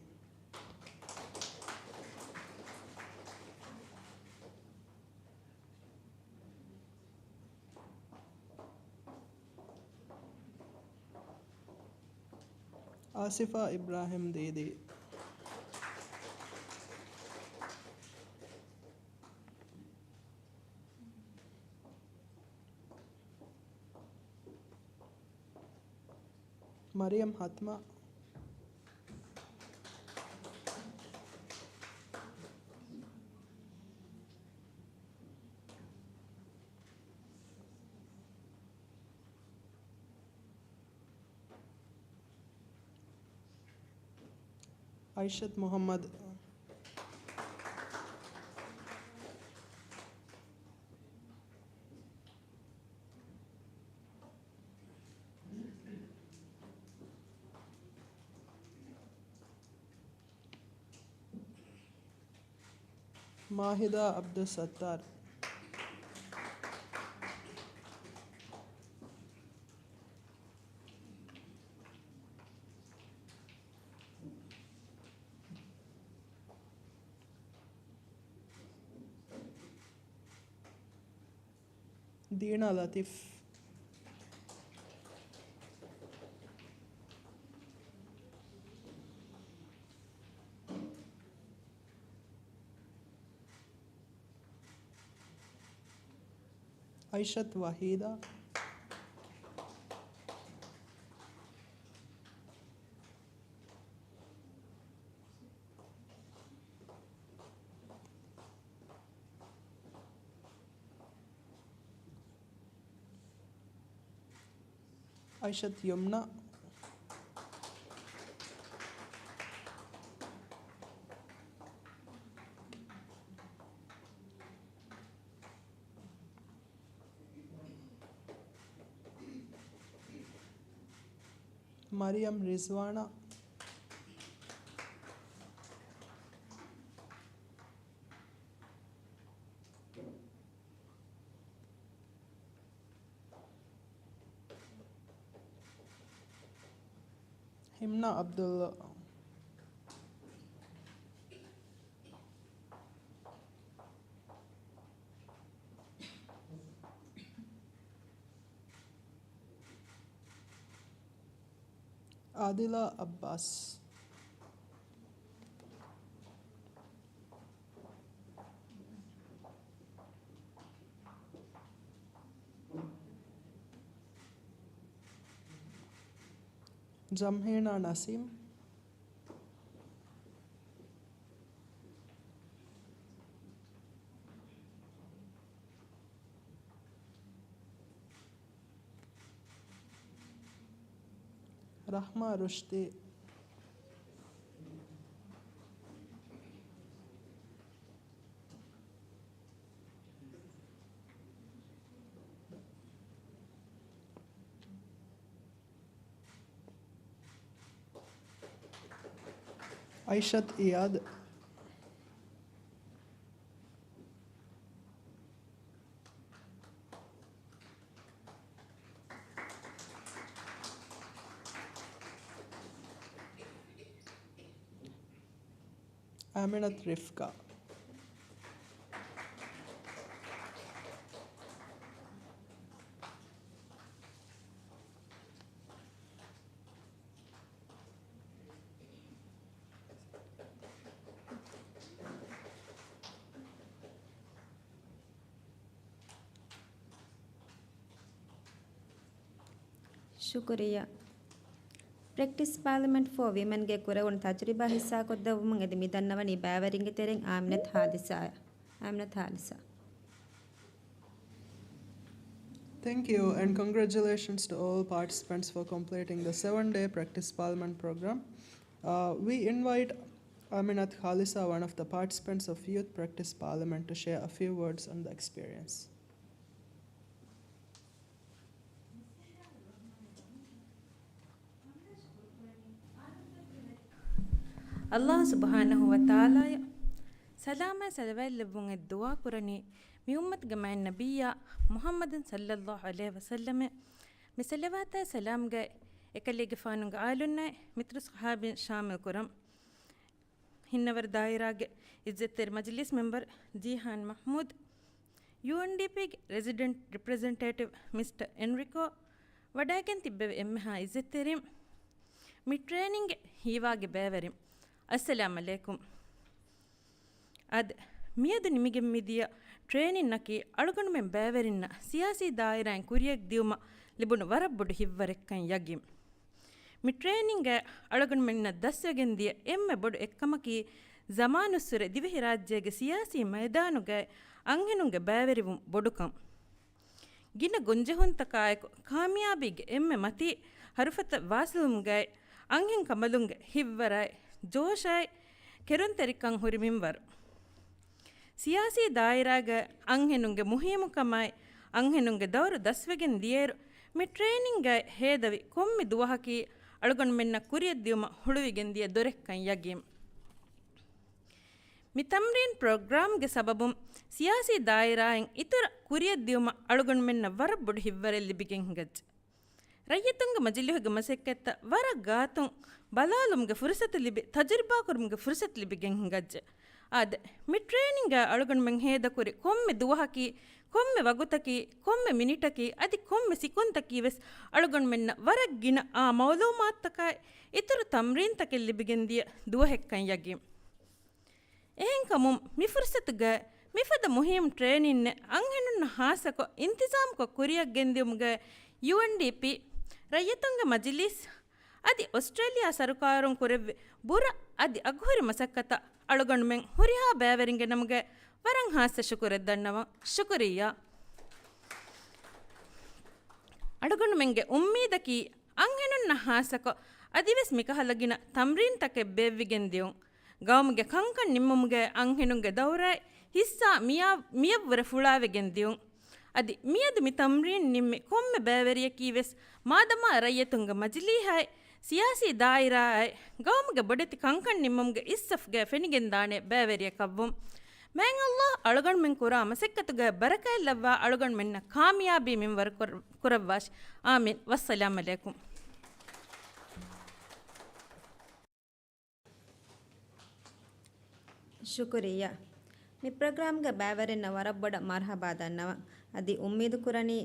Asifa Ibrahim Didi. Mariam Hatma. Aishat Muhammad. Mahida Abdul Sattar. Deena Latif. Aishat Wahida. Aishat Yumna. Mariam Rizwana. Himna Abdullah. Adila Abbas. Jamhina Nasim. Rahma Rushdi. Aishat Iyad. Aminat Rifka. ಶುಕ್ರಿಯಾ. Practice Parliament for Women ಗೆ ಕುರವಣ ತಜ್ರಿಬಾ ಹಿಸ್ಸಾ ಕೊದ್ದವಮಂ ಎದಿ ಮಿದನ್ನವನಿ ಬ್ಯಾವರಿಂಗೆ ತೆರೆಂ ಆಮ್ನತ್ ಹಾಲಿಸಾ. Thank you and congratulations to all participants for completing the 7-day Practice Parliament program. We invite Aminat Khalisa, one of the participants of Youth Practice Parliament, to share a few words on the experience. Allah subhanahu wa ta'ala salama salawat lebung dua kurani mi ummat gaman nabiyya Muhammadin sallallahu alaihi wasallam mi salawata salam ga ekalige fanung alunna mitru sahabin shamil kuram hinnavar daira ge izzater majlis member Jihan Mahmood, UNDP resident representative Mr. Enrico wadaken tibbe emha izzaterim mi training hiwa ge beverim. Assalamu alaikum. Ad miyadu nimige midiya training naki alugunu men beverinna siyasi dairain kuriyek diuma libunu warabbudu hivvarekkan yagim. Mi training ga alugunu menna daswegen diya emme bodu ekkamaki zamanusure divihi rajyege siyasi maidanu ga anhenunge beverivum bodukam. Gina gunjehunta kaayako kamiyabige emme mati harufata wasilum ga anhen kamalunge hivvarai ಜೋಶಾಯ್ ಕೆರೊಂತೆರಿಕಂ ಹುರಿಮಿಂವರು ಸಿಯಾಸಿ ದಾಯಿರಾಗ ಅಂಹೆನುಂಗೆ ಮುಹಿಮುಕಮಾಯ್ ಅಂಹೆನುಂಗೆ ದೌರು ದಸ್ವೆಗೆನ್ ದಿಯೇರು me training ಹೇದವಿ ಕೊಮ್ಮಿ ದುವಹಕಿ ಅಳುಗೊಂಡು ಮೆನ್ನ ಕುರಿಯದ್ದಿಯುಮ ಹುಳುವಿಗೆನ್ ದಿಯ ದೊರೆಕ್ಕಂ ಯಗೀಂ ಮಿ ತಮ್ರೀನ್ ಪ್ರೋಗ್ರಾಮ್ಗೆ ಸಬಬುಂ ಸಿಯಾಸಿ ದಾಯಿರಾಯಂ ಇತುರ ಕುರಿಯದ್ದಿಯುಮ ಅಳುಗೊಂಡು ಮೆನ್ನ ವರಬ್ಬುಡು ಹಿವ್ವರೆಲ್ಲಿ ಬಿಗೆನ್ ಗಜ್ಜ ರಯ್ಯತುಂಗ ಮಜಿಲಿಹುಗ ಮಸೆಕ್ಕೆತ್ತ ವರ ಗಾತುಂ ಬಲಾಲುಮ್ಗೆ ಫುರ್ಸತ್ Libby ತಜರ್ಬಾ ಕುರ್ಮ್ಗೆ ಫುರ್ಸತ್ ಲಿಬಿಗೆನ್ ಗಜ್ಜೆ ಆದೆ ಮಿ training ಅಳುಗೊಂಡು Meng ಹೇದ ಕುರಿ ಕೊಮ್ಮೆ ದುವಹಕಿ ಕೊಮ್ಮೆ ವಗುತಕಿ ಕೊಮ್ಮೆ ಮಿನಿಟಕಿ ಅದಿ ಕೊಮ್ಮೆ ಸಿಕುಂತಕಿ ವೆಸ್ ಅಳುಗೊಂಡು ಮೆನ್ನ ವರಗ್ಗಿನ ಆ ಮೌಲೂಮಾತ್ತಕಾಯ್ ಇತರು ತಮ್ರೀನ್ ತಕೆ ಲಿಬಿಗೆನ್ ದಿಯ ದುವಹೆಕ್ಕಂ ಯಗೀಂ ಎಹೆನ್ ಕಮುಂ ಮಿ ಫುರ್ಸತ್ಗ ಮಿಫದ ಮುಹಿಂ ಟ್ರೈನಿನ್ನೆ ಅಂಹೆನುನ್ನ ಹಾಸಕೊ ಇಂತಿಜಾಮ್ಕೊ ಕುರಿಯಗ್ಗೆಂದಿಯುಮ್ಗೆ UNDP ರಯ್ಯತುಂಗ Majlis ಅದಿ Australia ಸರ್ಕಾರಂ ಕುರೆವ್ವೆ ಬುರ ಅದಿ Aghori ಮಸಕ್ಕತ ಅಳುಗೊಂಡು Meng ಹುರಿಹಾ ಬೇವರಿಂಗೆ ನಮಗೆ ವರಂಗ್ ಹಾಸ ಶುಕುರೆದ್ದಣ್ಣವ ಶುಕುರಿಯ ಅಳುಗೊಂಡು ಮೆಂಗೆ ಉಮ್ಮೀದಕಿ ಅಂಗೆನುನ್ನ ಹಾಸಕೊ ಅದಿವೆಸ್ ಮಿಕಹಲಗಿನ ತಮ್ರೀನ್ ತಕೆ ಬೇವ್ವಿಗೆಂದಿಯು ಗೌಮ್ಗೆ ಕಂಕಣ್ ನಿಮ್ಮುಮ್ಗೆ ಅಂಹೆನುಂಗೆ ದೌರಾಯ್ ಹಿಸ್ಸಾ ಮಿಯವ್ವರ ಫುಳಾವೆಗೆಂದಿಯು ಅದಿ ಮಿಯದು ಮಿ ತಮ್ರೀನ್ ನಿಮ್ಮೆ ಕೊಮ್ಮೆ ಬೇವೆರಿಯ ಕೀವೆಸ್ ಮಾದಮ ರಯ್ಯತುಂಗ ಮಜಿಲಿಹಾಯ್ ಸಿಯಾಸಿ ದಾಯಿರಾಯ್ ಗೌಮ್ಗೆ ಬೊಡೆತಿ ಕಂಕಣ್ ನಿಮ್ಮಮ್ಗೆ ಇಸ್ಸಫ್ಗೆ ಫೆನಿಗೆಂದಾಣೆ ಬೇವೆರಿಯ ಕವ್ವಂ ಮ್ಯಾಂಗ್ ಅಲ್ಲಾಹ್ ಅಳುಗೊಂಡು Meng ಕುರ ಮಸೆಕ್ಕತುಗ ಬರಕಾಯಿಲ್ಲವ್ವ ಅಳುಗೊಂಡು ಮೆನ್ನ ಕಾಮಿಯಾಬಿ ಮಿಂವರ್ ಕುರವ್ವಾಶ್ ಆಮೀನ್ ವಸ್ಸಲಾಮ್ ಅಲೈಕುಂ. ಶುಕ್ರಿಯಾ. ಮಿ ಪ್ರೋಗ್ರಾಮ್ಗೆ ಬೇವರೆನ್ನ ವರಬ್ಬೊಡ ಮರ್ಹಬಾದನ್ನವ ಅದಿ ಉಮ್ಮೀದು ಕುರನಿ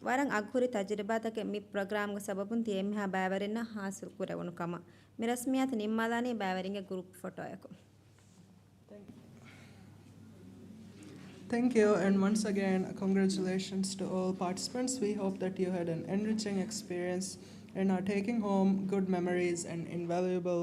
ವರಂಗ್ ಅಘುರಿ ತಜರಿಬಾತಕ್ಕೆ ಮಿ ಪ್ರೋಗ್ರಾಮ್ಗೆ ಸಬಬುನ್ ತಿಯೆಮ್ಹಾ ಬೇವರೆನ್ನ ಹಾಸಿಲ್ ಕುರೆವನು ಕಮ ಮಿ ರಸ್ಮಿಯಾತ್ ನಿಮ್ಮದಾನಿ ಬೇವರಿಂಗೆ ಗ್ರೂಪ್ ಫೋಟೋ ಯಾಕು. Thank you, and once again, congratulations to all participants. We hope that you had an enriching experience and are taking home good memories and invaluable